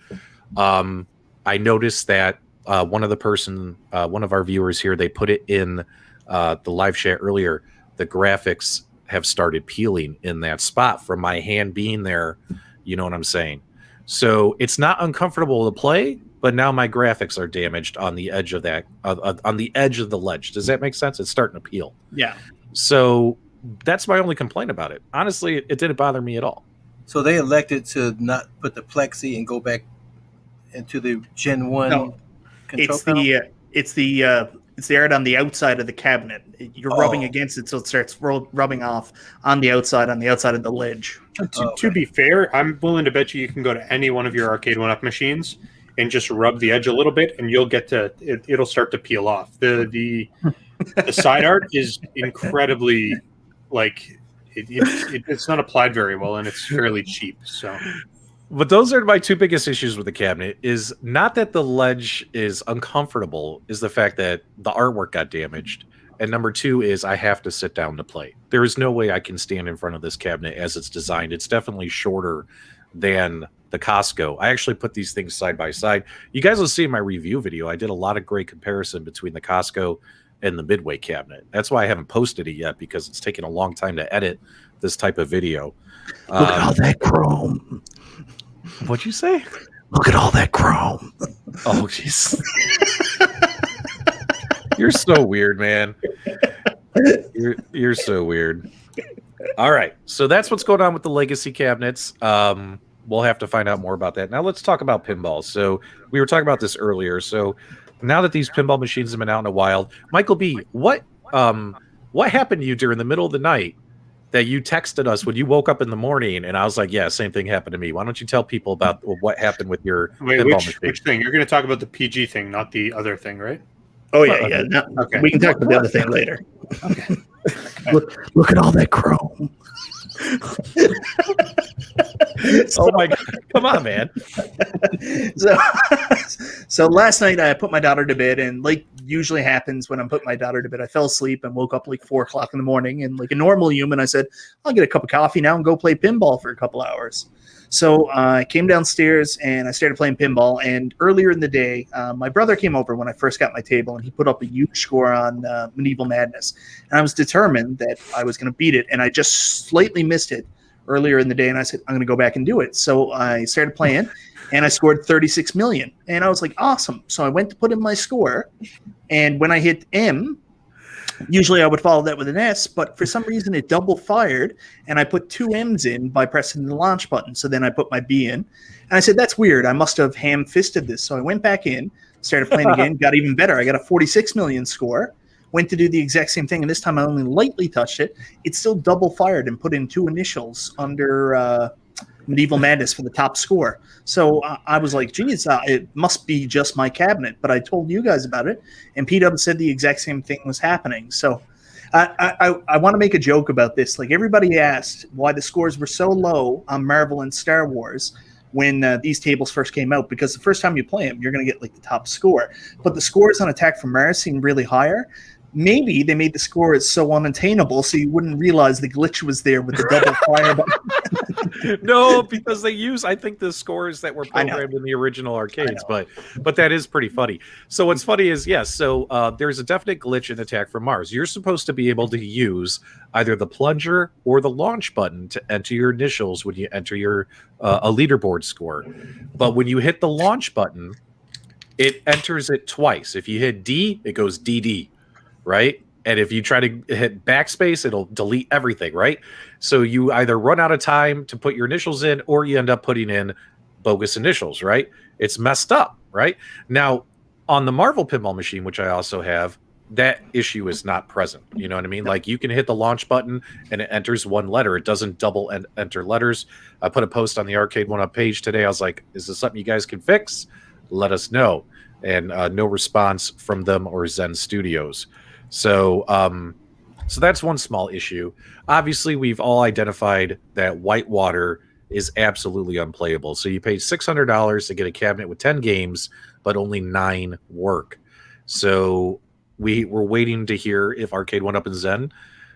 I noticed that one of our viewers here, they put it in the live chat earlier. The graphics have started peeling in that spot from my hand being there. You know what I'm saying? So it's not uncomfortable to play, but now my graphics are damaged on the edge of that, on the edge of the ledge. Does that make sense? It's starting to peel. Yeah. So that's my only complaint about it. Honestly, it didn't bother me at all. So they elected to not put the plexi and go back into the Gen 1 control panel? It's the art on the outside of the cabinet. You're rubbing against it, so it starts rubbing off on the outside of the ledge. To be fair, I'm willing to bet you can go to any one of your Arcade1Up machines and just rub the edge a little bit, and you'll get to it'll start to peel off. The side art is incredibly it's not applied very well, and it's fairly cheap. So. But those are my two biggest issues with the cabinet. Is not that the ledge is uncomfortable, is the fact that the artwork got damaged. And number two is I have to sit down to play. There is no way I can stand in front of this cabinet as it's designed. It's definitely shorter than the Costco. I actually put these things side by side. You guys will see in my review video, I did a lot of great comparison between the Costco and the Midway cabinet. That's why I haven't posted it yet, because it's taken a long time to edit this type of video. Look at all that chrome. What'd you say? Look at all that chrome. Oh, jeez. You're so weird, man. You're so weird. All right. So that's what's going on with the legacy cabinets. We'll have to find out more about that. Now let's talk about pinball. So we were talking about this earlier. So now that these pinball machines have been out in the wild, Michael B., what happened to you during the middle of the night that you texted us when you woke up in the morning? And I was like, yeah, same thing happened to me. Why don't you tell people about what happened with your pinball machine? Which thing? You're going to talk about the PG thing, not the other thing, right? Oh, yeah, yeah. No, okay. We can talk about the other thing later. Okay. Look at all that chrome. Oh my God. Come on, man. So last night I put my daughter to bed, and like usually happens when I'm putting my daughter to bed, I fell asleep and woke up like 4 o'clock in the morning. And like a normal human, I said, I'll get a cup of coffee now and go play pinball for a couple hours. So I came downstairs and I started playing pinball. And earlier in the day, my brother came over when I first got my table, and he put up a huge score on Medieval Madness. And I was determined that I was going to beat it, and I just slightly missed it earlier in the day. And I said, I'm going to go back and do it. So I started playing, and I scored 36 million. And I was like, awesome. So I went to put in my score. And when I hit M, usually I would follow that with an S, but for some reason it double fired, and I put 2 M's in by pressing the launch button. So then I put my B in, and I said, that's weird. I must have ham-fisted this. So I went back in, started playing again, got even better. I got a 46 million score, went to do the exact same thing, and this time I only lightly touched it. It still double fired and put in 2 initials under Medieval Madness for the top score. So I was like, geez, it must be just my cabinet. But I told you guys about it, and P-Dub said the exact same thing was happening. So I want to make a joke about this. Like, everybody asked why the scores were so low on Marvel and Star Wars when these tables first came out, because the first time you play them, you're going to get like the top score. But the scores on Attack from Mars seem really higher. Maybe they made the scores so unattainable so you wouldn't realize the glitch was there with the double fire button. No, because they use, I think, the scores that were programmed in the original arcades, but that is pretty funny. So what's funny is, yes, so there's a definite glitch in Attack from Mars. You're supposed to be able to use either the plunger or the launch button to enter your initials when you enter your a leaderboard score. But when you hit the launch button, it enters it twice. If you hit D, it goes DD. Right? And if you try to hit backspace, it'll delete everything, right? So you either run out of time to put your initials in, or you end up putting in bogus initials, right? It's messed up, right? Now, on the Marvel pinball machine, which I also have, that issue is not present. You know what I mean? Like you can hit the launch button and it enters one letter. It doesn't double enter letters. I put a post on the Arcade1Up page today. I was like, is this something you guys can fix? Let us know. And no response from them or Zen Studios. So so that's one small issue. Obviously, we've all identified that Whitewater is absolutely unplayable. So you pay $600 to get a cabinet with 10 games, but only 9 work. So we're waiting to hear if Arcade1Up and Zen,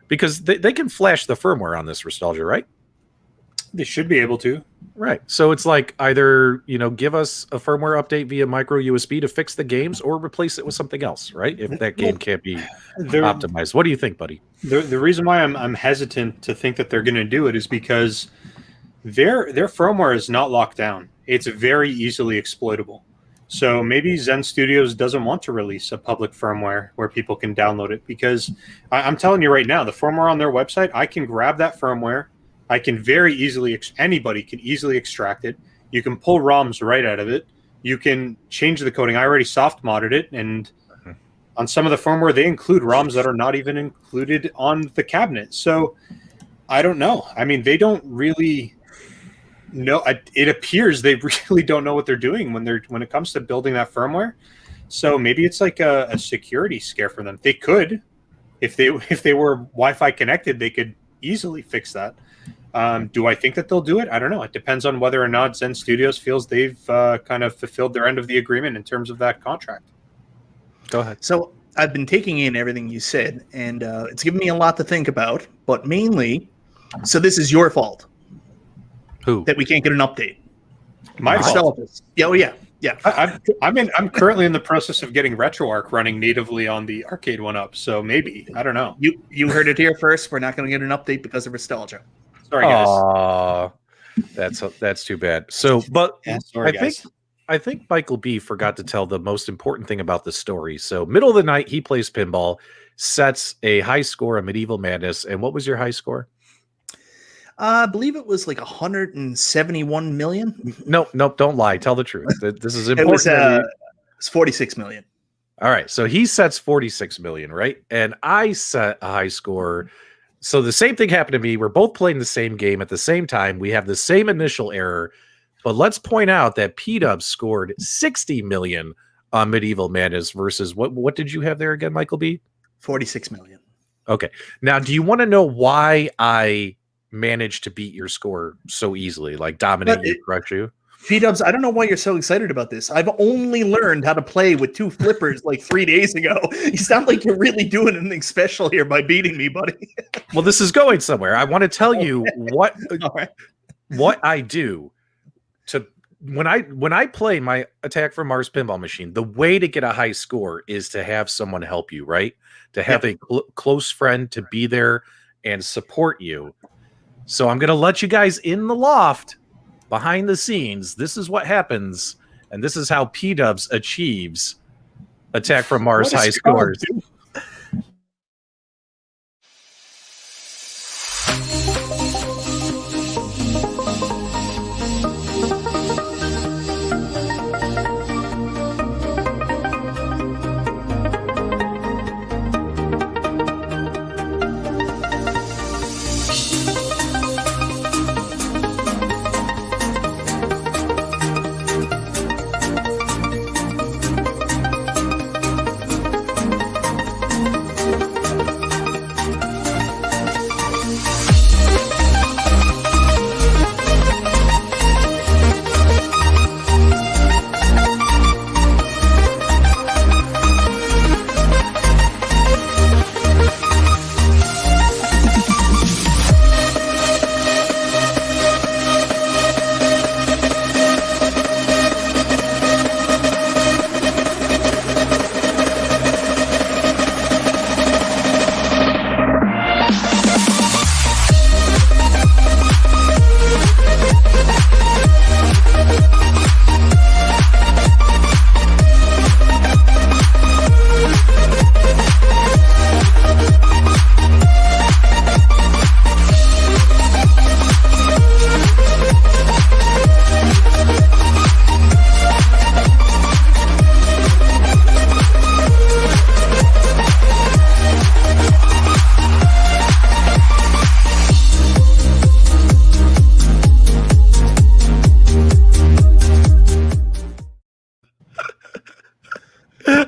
because they can flash the firmware on this Nostalgia, right? They should be able to. Right. So it's like either, give us a firmware update via micro USB to fix the games or replace it with something else, right? If that game can't be optimized. What do you think, buddy? The reason why I'm hesitant to think that they're going to do it is because their firmware is not locked down. It's very easily exploitable. So maybe Zen Studios doesn't want to release a public firmware where people can download it, because I'm telling you right now, the firmware on their website, I can grab that firmware. I can very easily, anybody can easily extract it. You can pull ROMs right out of it. You can change the coding. I already soft modded it, and on some of the firmware, they include ROMs that are not even included on the cabinet. So I don't know. I mean, they don't really know. It appears they really don't know what they're doing when it comes to building that firmware. So maybe it's like a security scare for them. They could, if they were Wi-Fi connected, they could easily fix that. Do I think that they'll do it? I don't know. It depends on whether or not Zen Studios feels they've kind of fulfilled their end of the agreement in terms of that contract. Go ahead. So I've been taking in everything you said, and it's given me a lot to think about, but mainly, so this is your fault. Who? That we can't get an update. My fault. Yeah, oh yeah. Yeah. I'm currently in the process of getting RetroArch running natively on the Arcade1Up, so maybe. I don't know. You heard it here first. We're not going to get an update because of nostalgia. Sorry, guys. That's too bad. So, but yeah, sorry, guys. I think Michael B forgot to tell the most important thing about the story. So, middle of the night, he plays pinball, sets a high score of Medieval Madness. And what was your high score? I believe it was like 171 million. Nope, don't lie. Tell the truth. This is important. It's 46 million. All right, so he sets 46 million, right? And I set a high score. So the same thing happened to me. We're both playing the same game at the same time. We have the same initial error, but let's point out that P-Dub scored 60 million on Medieval Madness versus what did you have there again, Michael B? 46 million. Okay. Now, do you want to know why I managed to beat your score so easily, like dominate you, correct you? P-Dubs, I don't know why you're so excited about this. I've only learned how to play with 2 flippers like 3 days ago. You sound like you're really doing anything special here by beating me, buddy. Well, this is going somewhere. I want to tell you what I do to when I play my Attack from Mars pinball machine. The way to get a high score is to have someone help you, right? To have a close friend to be there and support you. So I'm going to let you guys in the loft. Behind the scenes, this is what happens, and this is how P-Dubs achieves Attack from Mars high scores.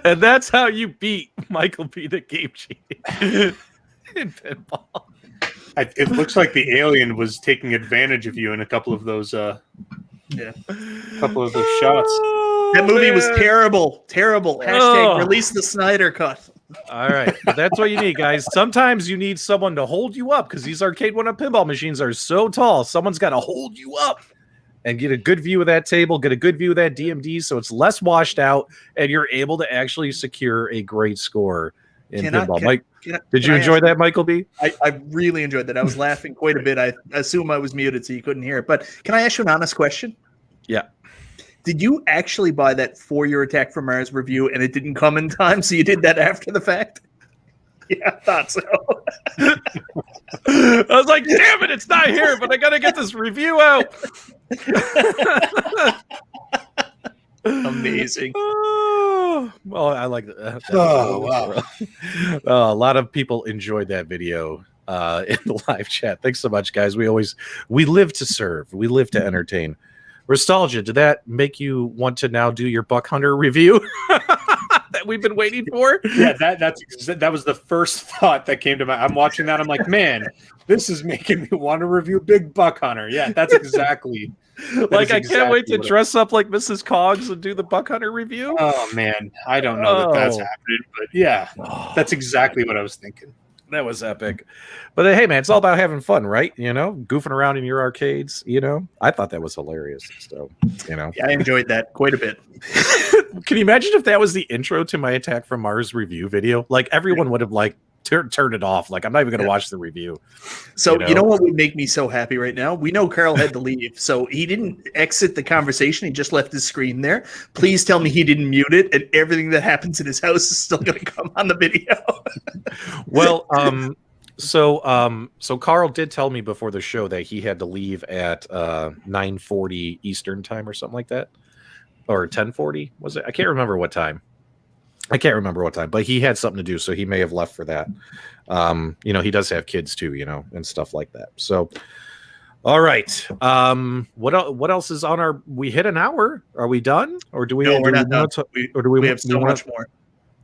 And that's how you beat Michael B. the Game Genie in pinball. It looks like the alien was taking advantage of you in a couple of those shots. That movie was terrible. Terrible. Hashtag release the Snyder cut. All right. But that's what you need, guys. Sometimes you need someone to hold you up because these Arcade1Up pinball machines are so tall. Someone's got to hold you up and get a good view of that table, get a good view of that DMD so it's less washed out and you're able to actually secure a great score in pinball. Mike, did you enjoy that, Michael B? I really enjoyed that. I was laughing quite a bit. I assume I was muted so you couldn't hear it. But can I ask you an honest question? Yeah. Did you actually buy that for your Attack from Mars review and it didn't come in time, so you did that after the fact? Yeah, I thought so. I was like, damn it, it's not here, but I got to get this review out. Amazing. Oh, well, I like that. Wow. A lot of people enjoyed that video in the live chat. Thanks so much, guys. We live to serve. We live to entertain. Nostalgia, did that make you want to now do your Buck Hunter review that we've been waiting for? Yeah, that was the first thought that came to mind. I'm watching that. I'm like, man, this is making me want to review Big Buck Hunter. Yeah, that's exactly. Like, I can't wait to dress up like Mrs. Cogs and do the Buck Hunter review. Oh, man. I don't know that that's happening, but yeah, that's exactly what I was thinking. That was epic. But hey, man, it's all about having fun, right? You know, goofing around in your arcades, you know? I thought that was hilarious. So, you know. Yeah, I enjoyed that quite a bit. Can you imagine if that was the intro to my Attack from Mars review video? Like, everyone would have, like, turned it off. Like, I'm not even going to watch the review. So, you know what would make me so happy right now? We know Carl had to leave, so he didn't exit the conversation. He just left his screen there. Please tell me he didn't mute it, and everything that happens in his house is still going to come on the video. Well, so Carl did tell me before the show that he had to leave at 9:40 Eastern time or something like that, or 10:40 was it? I can't remember what time. But he had something to do, so he may have left for that. You know, he does have kids too, you know, and stuff like that. So, all right. What else is on our? We hit an hour. Are we done, or do we? No, we're not done. We have so much more.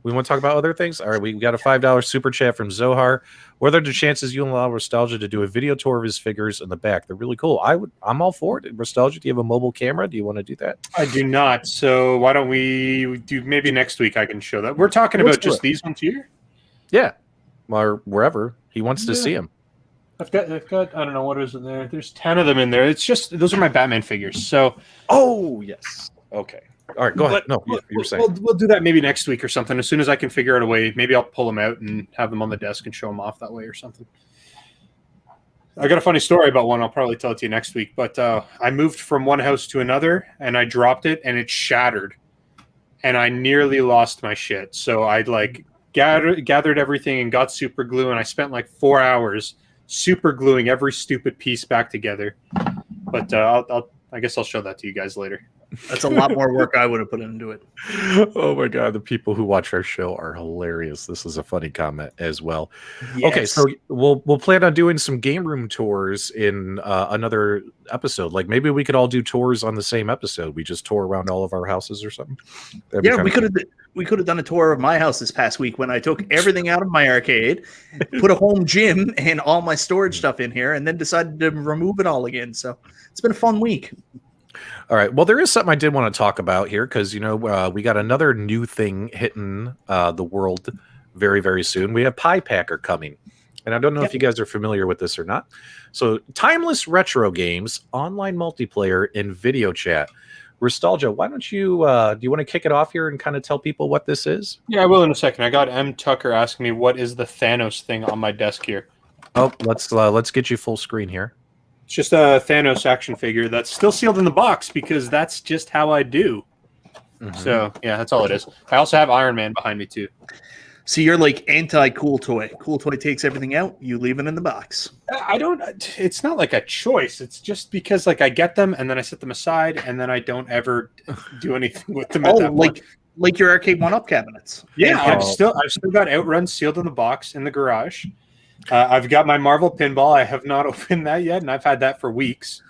We want to talk about other things? All right, we got a $5 super chat from Zohar. What are the chances you allow Nostalgia to do a video tour of his figures in the back? They're really cool. I'm all for it. Nostalgia, do you have a mobile camera? Do you want to do that? I do not. So why don't we do maybe next week I can show that. We're talking about just these ones here? Yeah. Or wherever. He wants to see them. I've got I don't know what is in there. There's 10 of them in there. It's just those are my Batman figures. So oh yes. Okay. All right, go ahead. No, you were saying. We'll do that maybe next week or something. As soon as I can figure out a way, maybe I'll pull them out and have them on the desk and show them off that way or something. I got a funny story about one. I'll probably tell it to you next week. But I moved from one house to another, and I dropped it, and it shattered. And I nearly lost my shit. So I gathered everything and got super glue, and I spent like 4 hours super gluing every stupid piece back together. But I guess I'll show that to you guys later. That's a lot more work I would have put into it. Oh my god, the people who watch our show are hilarious. This is a funny comment as well. Yes. Okay, so we'll plan on doing some game room tours in another episode. Like maybe we could all do tours on the same episode. We just tour around all of our houses or something. Yeah, we could have done a tour of my house this past week when I took everything out of my arcade, put a home gym and all my storage stuff in here, and then decided to remove it all again. So it's been a fun week. All right. Well, there is something I did want to talk about here because, you know, we got another new thing hitting the world very, very soon. We have Piepacker coming. And I don't know if you guys are familiar with this or not. So timeless retro games, online multiplayer, and video chat. Nostalgia, why don't you do you want to kick it off here and kind of tell people what this is? Yeah, I will in a second. I got M. Tucker asking me what is the Thanos thing on my desk here. Oh, let's get you full screen here. It's just a Thanos action figure that's still sealed in the box because that's just how I do. Mm-hmm. So, yeah, that's all it is. I also have Iron Man behind me, too. So you're like anti-Cool Toy. Cool Toy takes everything out. You leave it in the box. I don't – it's not like a choice. It's just because, like, I get them and then I set them aside and then I don't ever do anything with them at that point. Like your Arcade1Up cabinets. Yeah, I've still got Outrun sealed in the box in the garage. I've got my Marvel pinball. I have not opened that yet, and I've had that for weeks.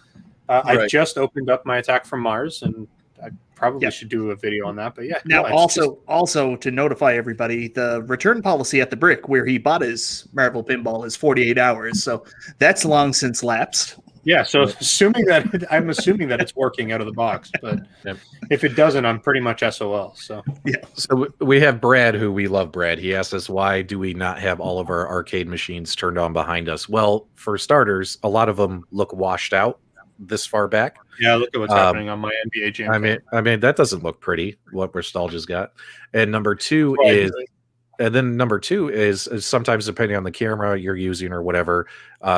I just opened up my Attack from Mars, and I probably should do a video on that. But yeah. Now, no, it's also to notify everybody, the return policy at the Brick, where he bought his Marvel Pinball, is 48 hours. So that's long since lapsed. yeah. So I'm assuming that it's working out of the box, but if it doesn't, I'm pretty much SOL. So Yeah. So we have Brad, who we love. Brad, he asked us, why do we not have all of our arcade machines turned on behind us? Well, for starters, a lot of them look washed out this far back. yeah, look at what's happening on my NBA Jam. I mean that doesn't look pretty, what Nostalgia's got. And number two is sometimes, depending on the camera you're using or whatever,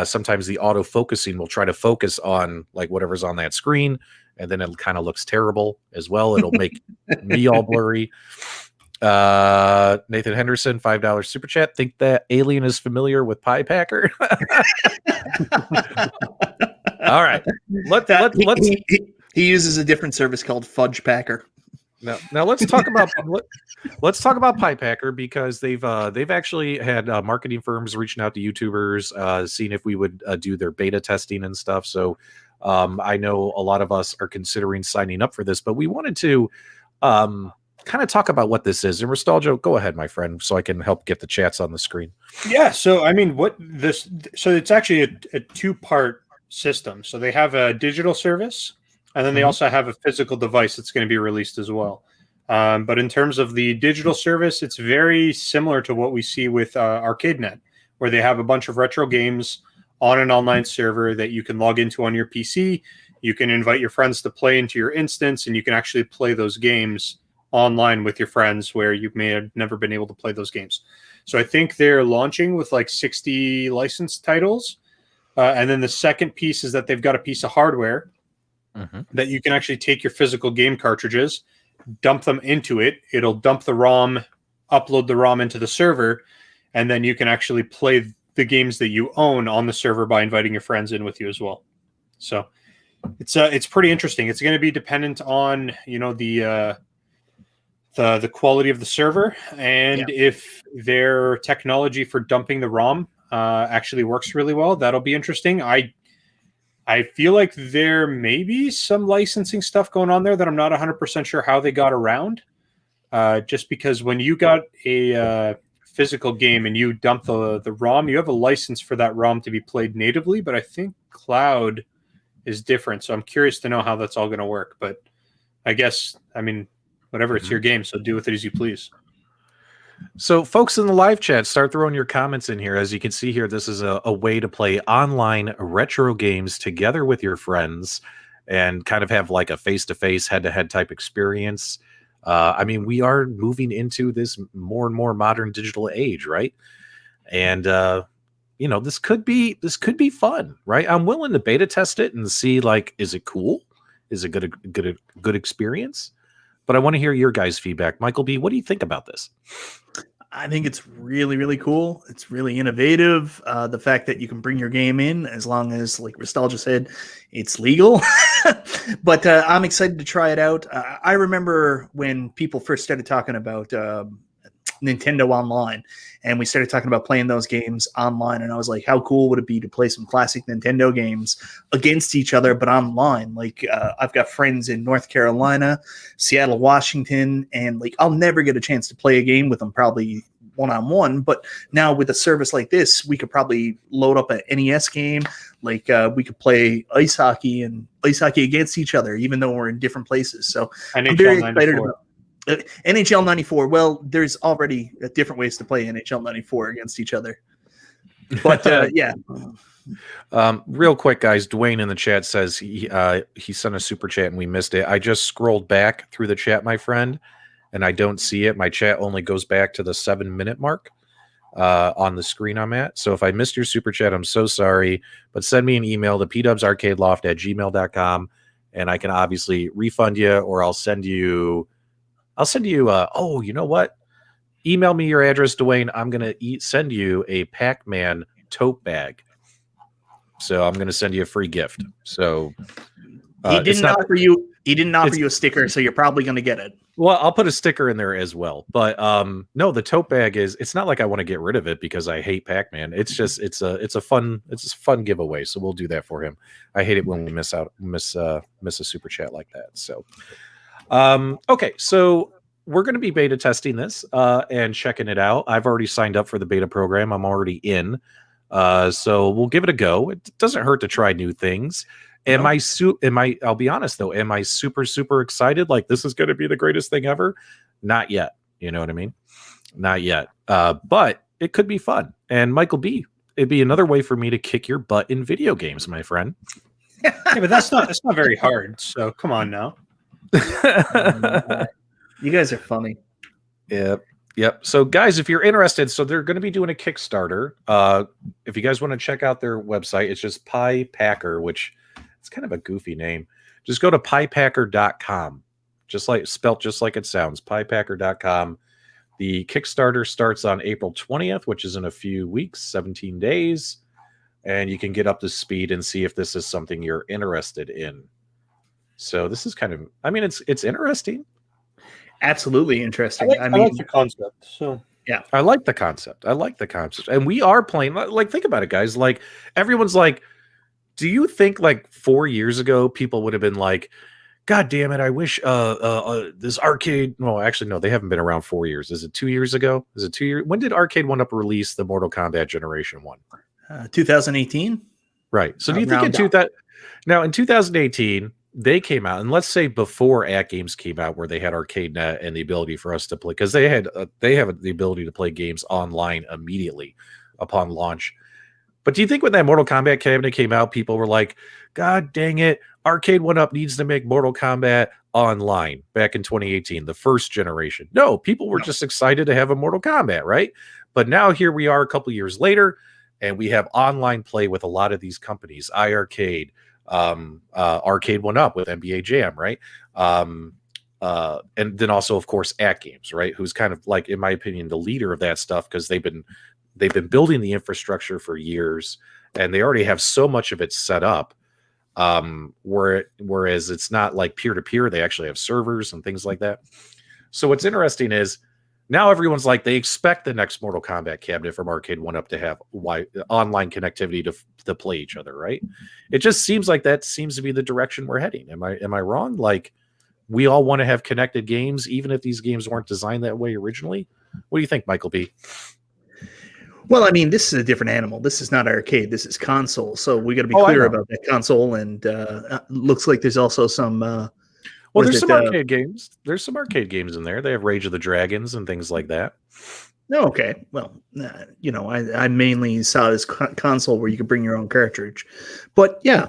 sometimes the auto focusing will try to focus on like whatever's on that screen, and then it kind of looks terrible as well. It'll make me all blurry. Nathan Henderson, $5 super chat. Think that alien is familiar with Piepacker? All right, let's He uses a different service called Fudge Packer. now let's talk about Piepacker, because they've actually had marketing firms reaching out to YouTubers, seeing if we would do their beta testing and stuff. So I know a lot of us are considering signing up for this, but we wanted to kind of talk about what this is. And Nostalgia, go ahead, my friend, so I can help get the chats on the screen. Yeah. So I mean, so it's actually a two-part system. So they have a digital service, and then they also have a physical device that's going to be released as well. But in terms of the digital service, it's very similar to what we see with Arcade1Up, where they have a bunch of retro games on an online server that you can log into on your PC. You can invite your friends to play into your instance, and you can actually play those games online with your friends where you may have never been able to play those games. So I think they're launching with like 60 licensed titles. And then the second piece is that they've got a piece of hardware that you can actually take your physical game cartridges, dump them into it. It'll dump the ROM, upload the ROM into the server, and then you can actually play the games that you own on the server by inviting your friends in with you as well. So it's pretty interesting. It's going to be dependent on, you know, the quality of the server, and if their technology for dumping the ROM actually works really well. That'll be interesting. I feel like there may be some licensing stuff going on there that I'm not 100% sure how they got around. Just because when you got a physical game and you dump the ROM, you have a license for that ROM to be played natively, but I think cloud is different. So I'm curious to know how that's all going to work. But I guess, I mean, whatever, it's your game, so do with it as you please. So folks in the live chat, start throwing your comments in here. As you can see here, this is a way to play online retro games together with your friends and kind of have like a face-to-face, head-to-head type experience. I mean, we are moving into this more and more modern digital age, right? And you know, this could be fun, right? I'm willing to beta test it and see, like, is it cool? Is it good experience? But I want to hear your guys' feedback. Michael B., what do you think about this? I think it's really, really cool. It's really innovative. The fact that you can bring your game in, as long as, like Nostalgia said, it's legal. But I'm excited to try it out. I remember when people first started talking about Nintendo Online, and we started talking about playing those games online, and I was like, how cool would it be to play some classic Nintendo games against each other, but online? Like, I've got friends in North Carolina, Seattle, Washington, and like, I'll never get a chance to play a game with them, probably one-on-one. But now with a service like this, we could probably load up an NES game. Like, we could play ice hockey against each other, even though we're in different places. So I'm very excited about NHL 94. Well, there's already different ways to play NHL 94 against each other. But yeah. Real quick, guys, Dwayne in the chat says he sent a super chat and we missed it. I just scrolled back through the chat, my friend, and I don't see it. My chat only goes back to the 7-minute mark on the screen I'm at. So if I missed your super chat, I'm so sorry. But send me an email to pdubsarcadeloft@gmail.com, and I can obviously refund you, or I'll send you oh, you know what? Email me your address, Dwayne. I'm going to send you a Pac-Man tote bag. So I'm going to send you a free gift. So he didn't offer you a sticker, so you're probably going to get it. Well, I'll put a sticker in there as well. But no, the tote bag it's not like I want to get rid of it because I hate Pac-Man. It's just it's a fun giveaway. So we'll do that for him. I hate it when we miss a super chat like that. So Okay, so we're going to be beta testing this and checking it out. I've already signed up for the beta program. I'm already in. So we'll give it a go. It doesn't hurt to try new things. I'll be honest though, am I super excited? Like this is going to be the greatest thing ever? Not yet. You know what I mean? Not yet. But it could be fun. And Michael B, it'd be another way for me to kick your butt in video games, my friend. Yeah, but that's not very hard. So come on now. You guys are funny. Yep. So guys, if you're interested, so they're going to be doing a Kickstarter. If you guys want to check out their website, it's just Piepacker, which it's kind of a goofy name. Just go to piepacker.com. Spelt just like it sounds, piepacker.com. The Kickstarter starts on April 20th, which is in a few weeks, 17 days. And you can get up to speed and see if this is something you're interested in. So this is kind of, it's interesting. Absolutely interesting. I like the concept. So yeah, I like the concept. And we are playing, like, think about it, guys. Like, everyone's like, do you think like 4 years ago, people would have been like, God damn it, I wish this arcade. Well, actually, no, they haven't been around 4 years. Is it 2 years ago? Is it 2 years? When did Arcade1Up release the Mortal Kombat Generation 1? 2018. Right. So do you think in 2018, they came out, and let's say before AtGames came out, where they had ArcadeNet and the ability for us to play, because they have the ability to play games online immediately upon launch. But do you think when that Mortal Kombat cabinet came out, people were like, God dang it, Arcade1Up needs to make Mortal Kombat online back in 2018, the first generation? No, people were just excited to have a Mortal Kombat, right? But now here we are a couple years later, and we have online play with a lot of these companies, iiRcade, Arcade1Up with NBA Jam, right? And then also, of course, AtGames, right? Who's kind of like, in my opinion, the leader of that stuff, because they've been building the infrastructure for years, and they already have so much of it set up. Whereas it's not like peer-to-peer, they actually have servers and things like that. So what's interesting is now everyone's like, they expect the next Mortal Kombat cabinet from Arcade1Up to have online connectivity to play each other, right? It just seems like that seems to be the direction we're heading. Am I wrong? Like, we all want to have connected games, even if these games weren't designed that way originally. What do you think, Michael B? Well, I mean, this is a different animal. This is not arcade. This is console. So we got to be clear about that console. And looks like there's also some. Well, there's some arcade games. There's some arcade games in there. They have Rage of the Dragons and things like that. Okay. Well, I mainly saw this console where you could bring your own cartridge. But yeah,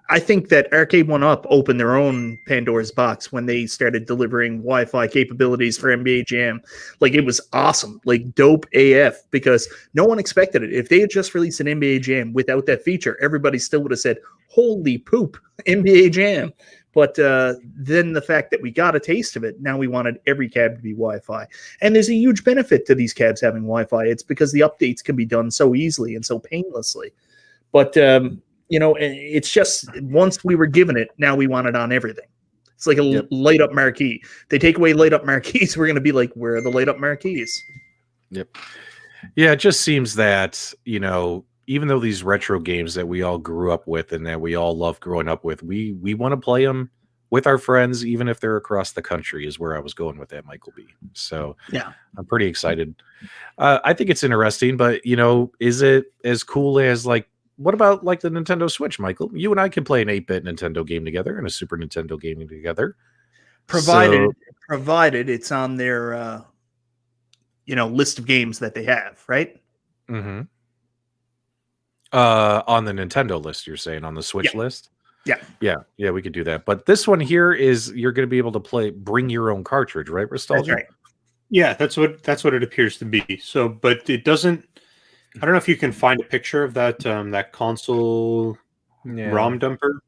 I think that Arcade1Up opened their own Pandora's box when they started delivering Wi-Fi capabilities for NBA Jam. Like, it was awesome, like dope AF, because no one expected it. If they had just released an NBA Jam without that feature, everybody still would have said, holy poop, NBA Jam. But then the fact that we got a taste of it, now we wanted every cab to be Wi-Fi. And there's a huge benefit to these cabs having Wi-Fi. It's because the updates can be done so easily and so painlessly. But it's just, once we were given it, now we want it on everything. It's like a light up marquee. They take away light up marquees, we're going to be like, where are the light up marquees? Yep. Yeah, it just seems that, even though these retro games that we all grew up with and that we all love growing up with, we want to play them with our friends, even if they're across the country, is where I was going with that, Michael B. So yeah, I'm pretty excited. I think it's interesting, but, is it as cool as, like, what about like the Nintendo Switch, Michael? You and I can play an 8-bit Nintendo game together and a Super Nintendo game together. Provided it's on their, list of games that they have, right? Mm-hmm. On the Nintendo list, you're saying, on the Switch list? Yeah, we could do that. But this one here is, you're going to be able to bring your own cartridge, right, Ristalgia? That's right. Yeah, that's what it appears to be. So, but it doesn't. I don't know if you can find a picture of that that console ROM dumper.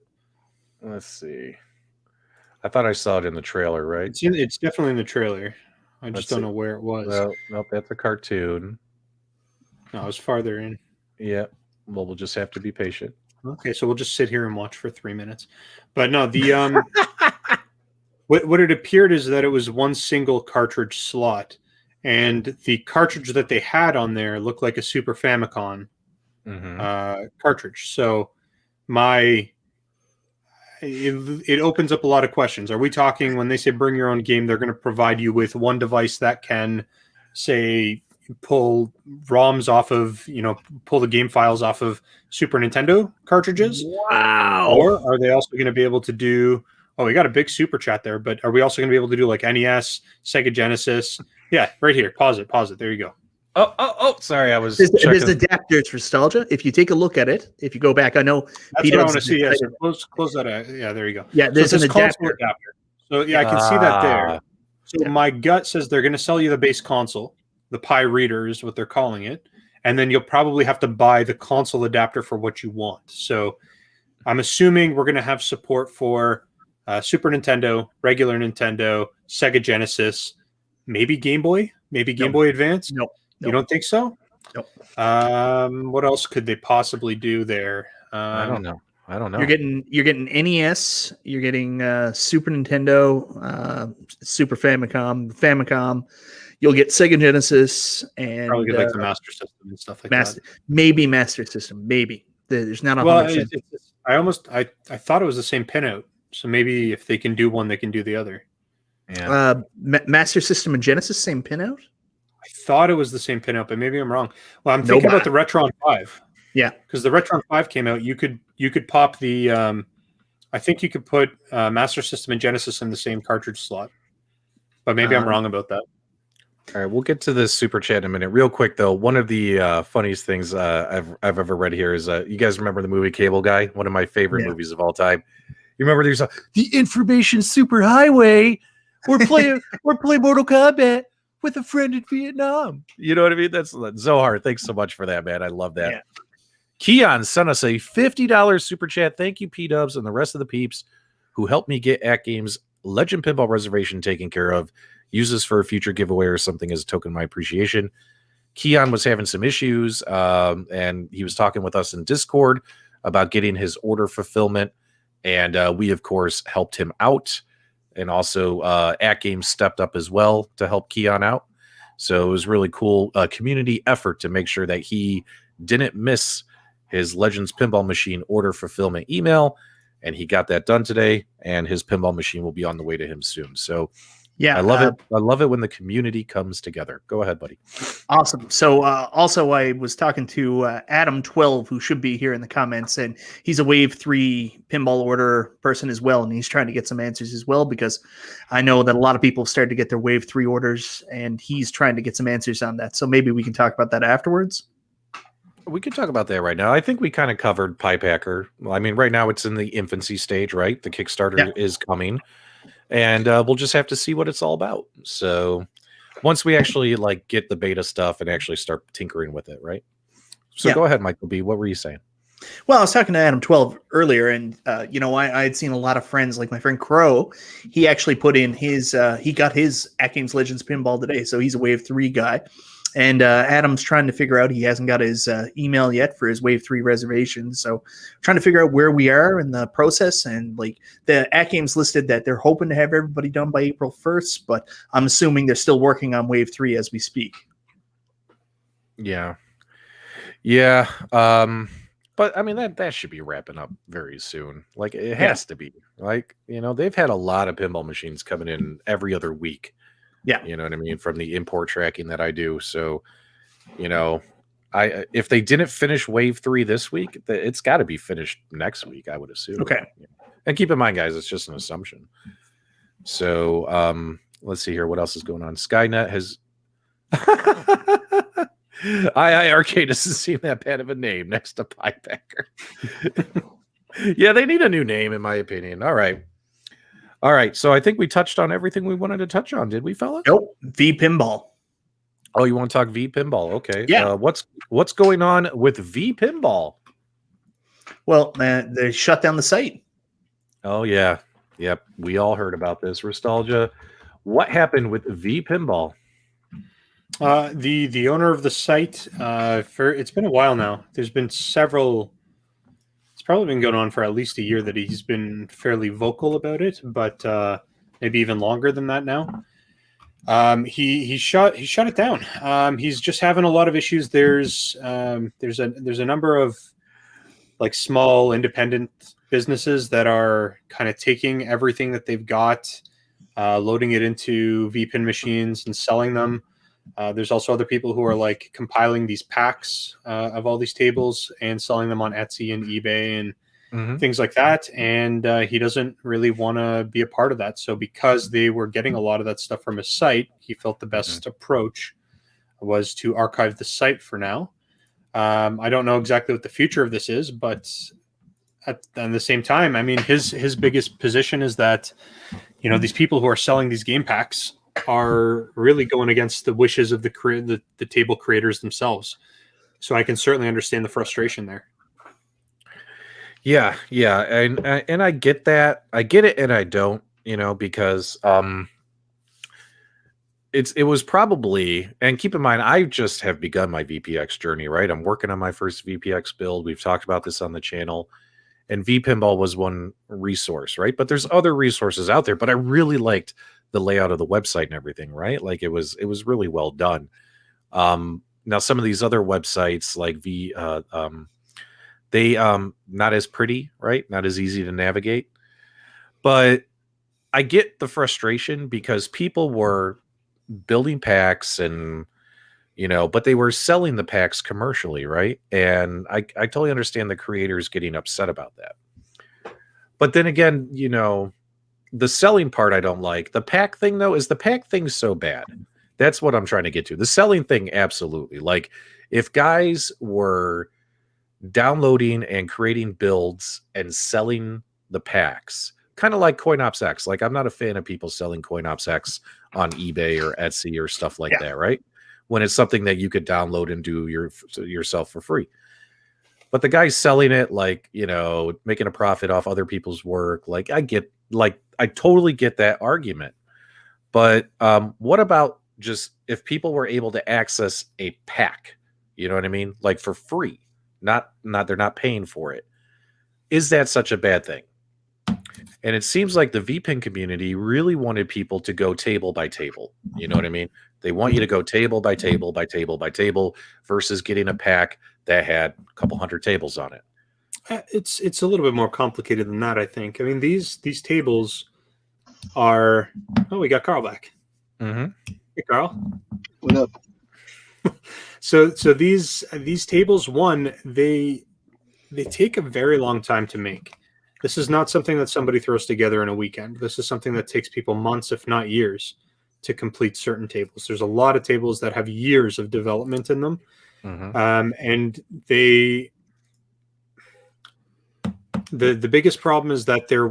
Let's see. I thought I saw it in the trailer, right? It's definitely in the trailer. I just don't know where it was. Well, nope, that's a cartoon. No, it was farther in. Yeah. Well, we'll just have to be patient. Okay, so we'll just sit here and watch for 3 minutes. But no, the what it appeared is that it was one single cartridge slot. And the cartridge that they had on there looked like a Super Famicom cartridge. So it opens up a lot of questions. Are we talking when they say bring your own game, they're going to provide you with one device that can, say, pull ROMs off of, pull the game files off of Super Nintendo cartridges? Wow. Or are they also going to be able to do, we got a big super chat there, but are we also going to be able to do like NES, Sega Genesis? Yeah, right here. Pause it. There you go. Oh, sorry. I was There's checking. adapters for nostalgia. If you take a look at it, if you go back, I know That's what I want to see. Yeah, so close that out. Yeah, there you go. Yeah, there's an an adapter. So yeah, I can see that there. So my gut says they're going to sell you the base console. The Pi Reader is what they're calling it. And then you'll probably have to buy the console adapter for what you want. So I'm assuming we're going to have support for Super Nintendo, regular Nintendo, Sega Genesis, maybe Game Boy, Game Boy Advance. No. You don't think so? Nope. What else could they possibly do there? I don't know. You're getting NES. You're getting Super Nintendo, Super Famicom. You'll get Sega Genesis and probably get like the Master System and stuff like that. Maybe Master System. Maybe there's not 100%. I thought it was the same pinout. So maybe if they can do one, they can do the other. Yeah. Master System and Genesis, same pinout. I thought it was the same pinout, but maybe I'm wrong. Well, I'm thinking about the Retron 5. Yeah, because the Retron 5 came out. You could pop the. I think you could put Master System and Genesis in the same cartridge slot, but maybe I'm wrong about that. All right, we'll get to this super chat in a minute. Real quick though, one of the funniest things I've ever read here is you guys remember the movie Cable Guy? One of my favorite movies of all time. You remember there's the information superhighway. We're playing Mortal Kombat with a friend in Vietnam. You know what I mean? That's Zohar. Thanks so much for that, man. I love that. Yeah. Keon sent us a $50 super chat. Thank you, P-Dubs, and the rest of the peeps who helped me get AtGames Legend Pinball reservation taken care of. Use this for a future giveaway or something as a token of my appreciation. Keon was having some issues, and he was talking with us in Discord about getting his order fulfillment, and we, of course, helped him out. And also, AtGames stepped up as well to help Keon out. So it was really cool community effort to make sure that he didn't miss his Legends Pinball Machine order fulfillment email. And he got that done today. And his pinball machine will be on the way to him soon. So yeah, I love it. I love it when the community comes together. Go ahead, buddy. Awesome. So also, I was talking to Adam12, who should be here in the comments, and he's a Wave 3 pinball order person as well, and he's trying to get some answers as well, because I know that a lot of people have started to get their Wave 3 orders, and he's trying to get some answers on that. So maybe we can talk about that afterwards. We could talk about that right now. I think we kind of covered Piepacker. Well, I mean, right now it's in the infancy stage, right? The Kickstarter is coming. And we'll just have to see what it's all about. So once we actually get the beta stuff and actually start tinkering with it, right? So go ahead, Michael B. What were you saying? Well, I was talking to Adam 12 earlier, and I had seen a lot of friends, like my friend Crow. He actually put in his he got his AtGames Legends pinball today, so he's a Wave 3 guy. And Adam's trying to figure out, he hasn't got his email yet for his Wave 3 reservation. So trying to figure out where we are in the process. And the AtGames listed that they're hoping to have everybody done by April 1st, but I'm assuming they're still working on Wave 3 as we speak. Yeah. Yeah. But I mean, that should be wrapping up very soon. It has to be. They've had a lot of pinball machines coming in every other week. Yeah, you know what I mean, from the import tracking that I do. So, if they didn't finish Wave 3 this week, it's got to be finished next week, I would assume. Okay. And keep in mind, guys, it's just an assumption. So, let's see here. What else is going on? Skynet has iiRcade doesn't seem that bad of a name next to Piepacker. Yeah, they need a new name, in my opinion. All right, so I think we touched on everything we wanted to touch on, did we, fellas? Nope. VPinball. Oh, you want to talk VPinball? Okay. Yeah. What's going on with VPinball? Well, they shut down the site. Oh yeah, yep. We all heard about this. Nostalgia. What happened with VPinball? The owner of the site, it's been a while now. There's been several. It's probably been going on for at least a year that he's been fairly vocal about it, but maybe even longer than that now. He shut it down. He's just having a lot of issues. There's a number of small independent businesses that are kind of taking everything that they've got, loading it into VPin machines and selling them. There's also other people who are like compiling these packs of all these tables and selling them on Etsy and eBay and things like that. And he doesn't really want to be a part of that. So because they were getting a lot of that stuff from his site, he felt the best approach was to archive the site for now. I don't know exactly what the future of this is, but at the same time, I mean, his biggest position is that, you know, these people who are selling these game packs are really going against the wishes of the table creators themselves. So I can certainly understand the frustration there. Yeah, and I get that. I get it, and I don't. You know, because it was probably, and keep in mind, I just have begun my VPX journey. Right, I'm working on my first VPX build. We've talked about this on the channel, and VPinball was one resource, right? But there's other resources out there. But I really liked the layout of the website and everything, right? Like it was really well done. Now some of these other websites like they not as pretty, right? Not as easy to navigate. But I get the frustration because people were building packs and, you know, but they were selling the packs commercially, right? And I totally understand the creators getting upset about that. But then again, you know, the selling part I don't like. The pack thing, though, is the pack thing so bad? That's what I'm trying to get to. The selling thing, absolutely. Like, if guys were downloading and creating builds and selling the packs, kind of like CoinOpsX. Like, I'm not a fan of people selling CoinOpsX on eBay or Etsy or stuff like that, right? When it's something that you could download and do yourself for free. But the guy's selling it, like, you know, making a profit off other people's work. Like, I totally get that argument. But what about just if people were able to access a pack, you know what I mean? Like for free, not they're not paying for it. Is that such a bad thing? And it seems like the VPin community really wanted people to go table by table. You know what I mean? They want you to go table by table by table by table versus getting a pack that had a couple hundred tables on it. It's a little bit more complicated than that, I think. I mean, these tables are... Oh, we got Carl back. Mm-hmm. Hey, Carl. What up? So these tables, one, they take a very long time to make. This is not something that somebody throws together in a weekend. This is something that takes people months, if not years, to complete certain tables. There's a lot of tables that have years of development in them. Mm-hmm. And the biggest problem is that there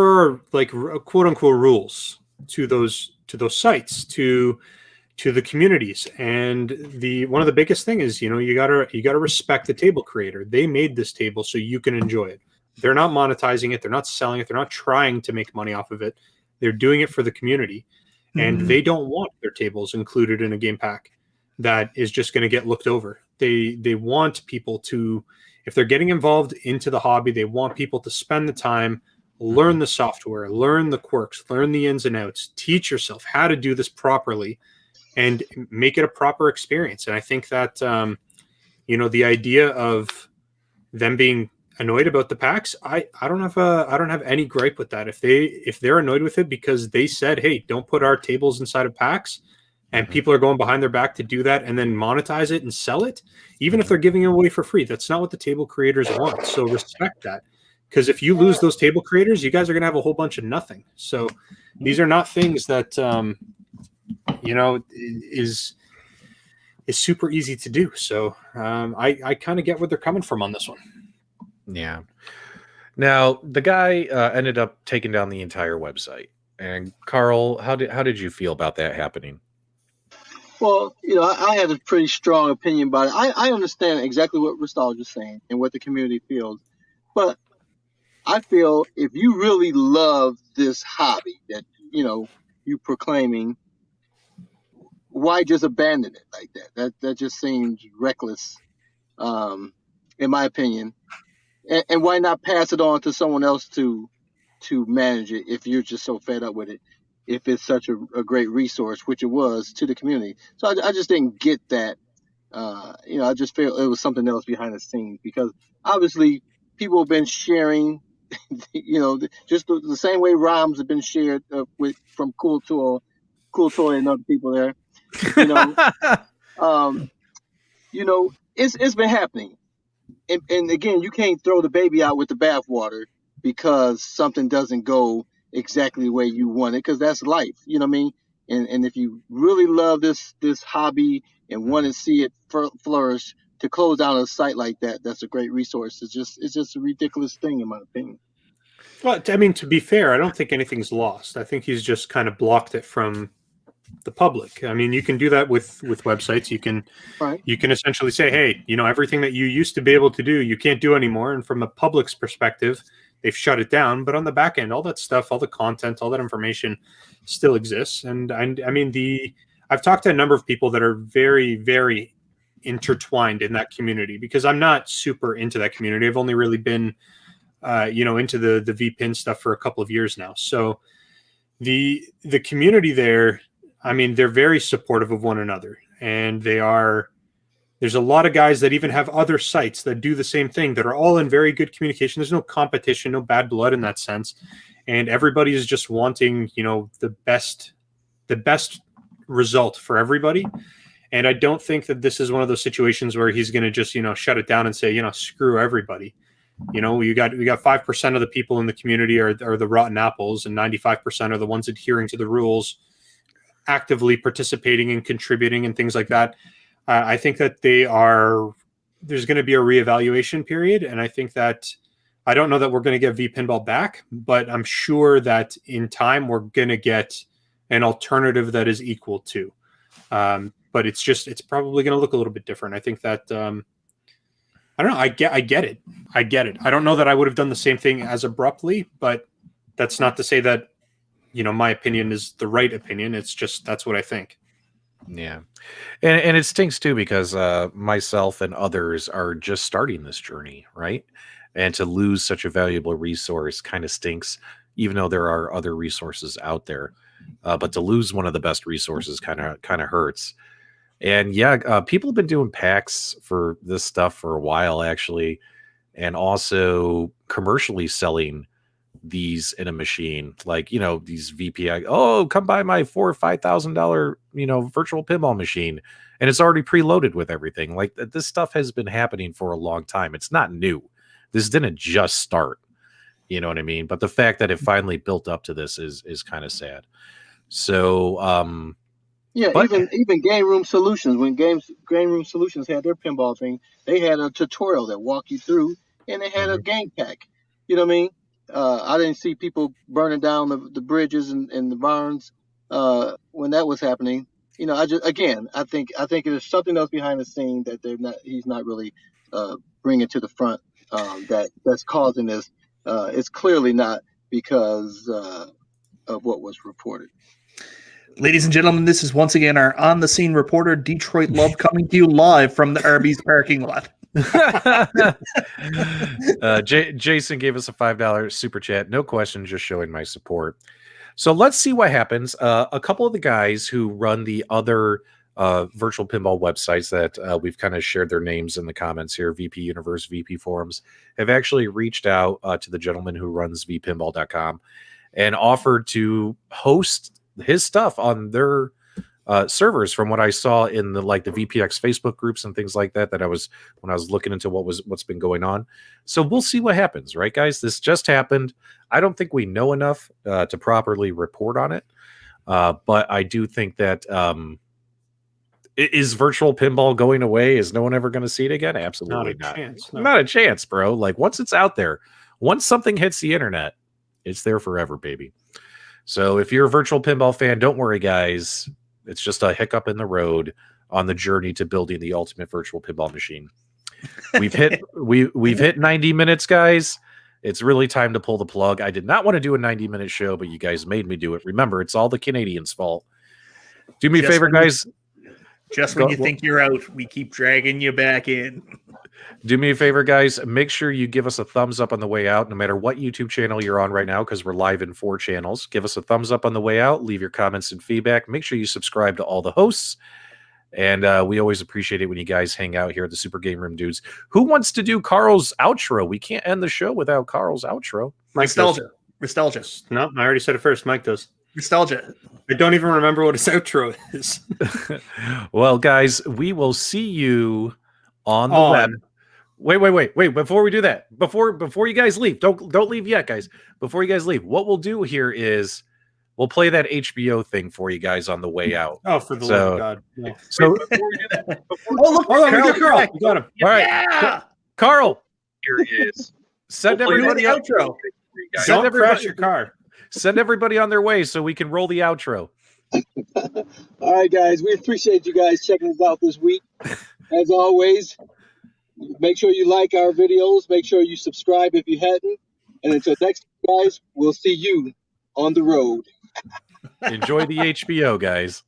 are like quote unquote rules to those sites, to the communities. And one of the biggest thing is, you know, you gotta respect the table creator. They made this table so you can enjoy it. They're not monetizing it. They're not selling it. They're not trying to make money off of it. They're doing it for the community. And they don't want their tables included in a game pack that is just going to get looked over. They want people to, if they're getting involved into the hobby, they want people to spend the time, learn the software, learn the quirks, learn the ins and outs, teach yourself how to do this properly, and make it a proper experience. And I think that, you know, the idea of them being annoyed about the packs, I don't have any gripe with that. If they're annoyed with it because they said, hey, don't put our tables inside of packs, and people are going behind their back to do that and then monetize it and sell it, even if they're giving it away for free, that's not what the table creators want. So respect that. Because if you lose those table creators, you guys are going to have a whole bunch of nothing. So these are not things that, you know, is super easy to do. So I kind of get where they're coming from on this one. Yeah. Now, the guy ended up taking down the entire website. And Carl, how did you feel about that happening? Well, you know, I had a pretty strong opinion about it. I understand exactly what Ristal is saying and what the community feels. But I feel if you really love this hobby that, you know, you proclaiming, why just abandon it like that? That just seems reckless, in my opinion. And why not pass it on to someone else to manage it if you're just so fed up with it, if it's such a great resource, which it was to the community. So I just didn't get that. You know, I just feel it was something else behind the scenes, because obviously people have been sharing, just the same way ROMs have been shared from Cool Toy and other people there. You know, it's been happening. And again, you can't throw the baby out with the bathwater because something doesn't go exactly the way you want it, because that's life. You know what I mean? And if you really love this hobby and want to see it flourish, to close down a site like that's a great resource. It's just a ridiculous thing, in my opinion. Well, I mean, to be fair, I don't think anything's lost. I think he's just kind of blocked it from the public. I mean, you can do that with websites. You can essentially say, hey, everything that you used to be able to do, you can't do anymore. And from a public's perspective, they've shut it down. But on the back end, all that stuff, all the content, all that information still exists. And I mean, I've talked to a number of people that are very, very intertwined in that community, because I'm not super into that community. I've only really been, into the VPin stuff for a couple of years now. So the community there, I mean, they're very supportive of one another, and there's a lot of guys that even have other sites that do the same thing, that are all in very good communication. There's no competition, no bad blood in that sense. And everybody is just wanting, the best result for everybody. And I don't think that this is one of those situations where he's going to just, shut it down and say, screw everybody. We got 5% of the people in the community are the rotten apples, and 95% are the ones adhering to the rules, actively participating and contributing and things like that. I think that there's going to be a reevaluation period. And I think that, I don't know that we're going to get VPinball back, but I'm sure that in time we're going to get an alternative that is equal to. But it's probably going to look a little bit different. I think that, I don't know. I get it. I don't know that I would have done the same thing as abruptly, but that's not to say that, my opinion is the right opinion. It's just, that's what I think. Yeah. And it stinks too, because myself and others are just starting this journey, right? And to lose such a valuable resource kind of stinks, even though there are other resources out there. But to lose one of the best resources kind of hurts. And yeah, people have been doing packs for this stuff for a while, actually, and also commercially selling these in a machine, like, these VPI. Oh, come buy my $4,000 or $5,000, virtual pinball machine, and it's already preloaded with everything. Like, this stuff has been happening for a long time. It's not new. This didn't just start. You know what I mean? But the fact that it finally built up to this is kind of sad. So, yeah, but even Game Room Solutions, when Game Room Solutions had their pinball thing, they had a tutorial that walked you through, and they had a game pack. You know what I mean? I didn't see people burning down the bridges and the barns when that was happening. I think there's something else behind the scene that he's not really bringing to the front that's causing this. It's clearly not because of what was reported. Ladies and gentlemen, this is once again our on-the-scene reporter, Detroit Love, coming to you live from the Arby's parking lot. Jason gave us a $5 super chat. No question, just showing my support. So let's see what happens. A couple of the guys who run the other virtual pinball websites that we've kind of shared their names in the comments here, VP Universe, VP Forums, have actually reached out to the gentleman who runs vpinball.com and offered to host his stuff on their servers, from what I saw in the VPX Facebook groups and things like that when I was looking into what's been going on. So we'll see what happens, right, guys? This just happened. I don't think we know enough to properly report on it. But I do think that is virtual pinball going away? Is no one ever going to see it again? Absolutely not. Not a chance, bro. Like, once it's out there, once something hits the internet, it's there forever, baby. So if you're a virtual pinball fan, don't worry, guys. It's just a hiccup in the road on the journey to building the ultimate virtual pinball machine. We've hit 90 minutes, guys. It's really time to pull the plug. I did not want to do a 90-minute show, but you guys made me do it. Remember, it's all the Canadians' fault. Do me a favor, guys. Just when you think you're out, we keep dragging you back in. Do me a favor, guys. Make sure you give us a thumbs up on the way out, no matter what YouTube channel you're on right now, because we're live in 4 channels. Give us a thumbs up on the way out. Leave your comments and feedback. Make sure you subscribe to all the hosts. And we always appreciate it when you guys hang out here at the Super Game Room Dudes. Who wants to do Carl's outro? We can't end the show without Carl's outro. Mike Nostalgia. No, I already said it first. Mike does. Nostalgia. I don't even remember what his outro is. Well, guys, we will see you on the web. Wait. Before we do that, before you guys leave, don't leave yet, guys. Before you guys leave, what we'll do here is we'll play that HBO thing for you guys on the way out. Oh, for the love of God. No. So, Oh, look, Carl. You got him. all right, Yeah. Carl, Here he is. send Hopefully everybody the out. outro. Send Don't crash everybody, your car. send everybody on their way so we can roll the outro. All right, guys. We appreciate you guys checking us out this week. As always, make sure you like our videos. Make sure you subscribe if you hadn't. And until next time, guys, we'll see you on the road. Enjoy the HBO, guys.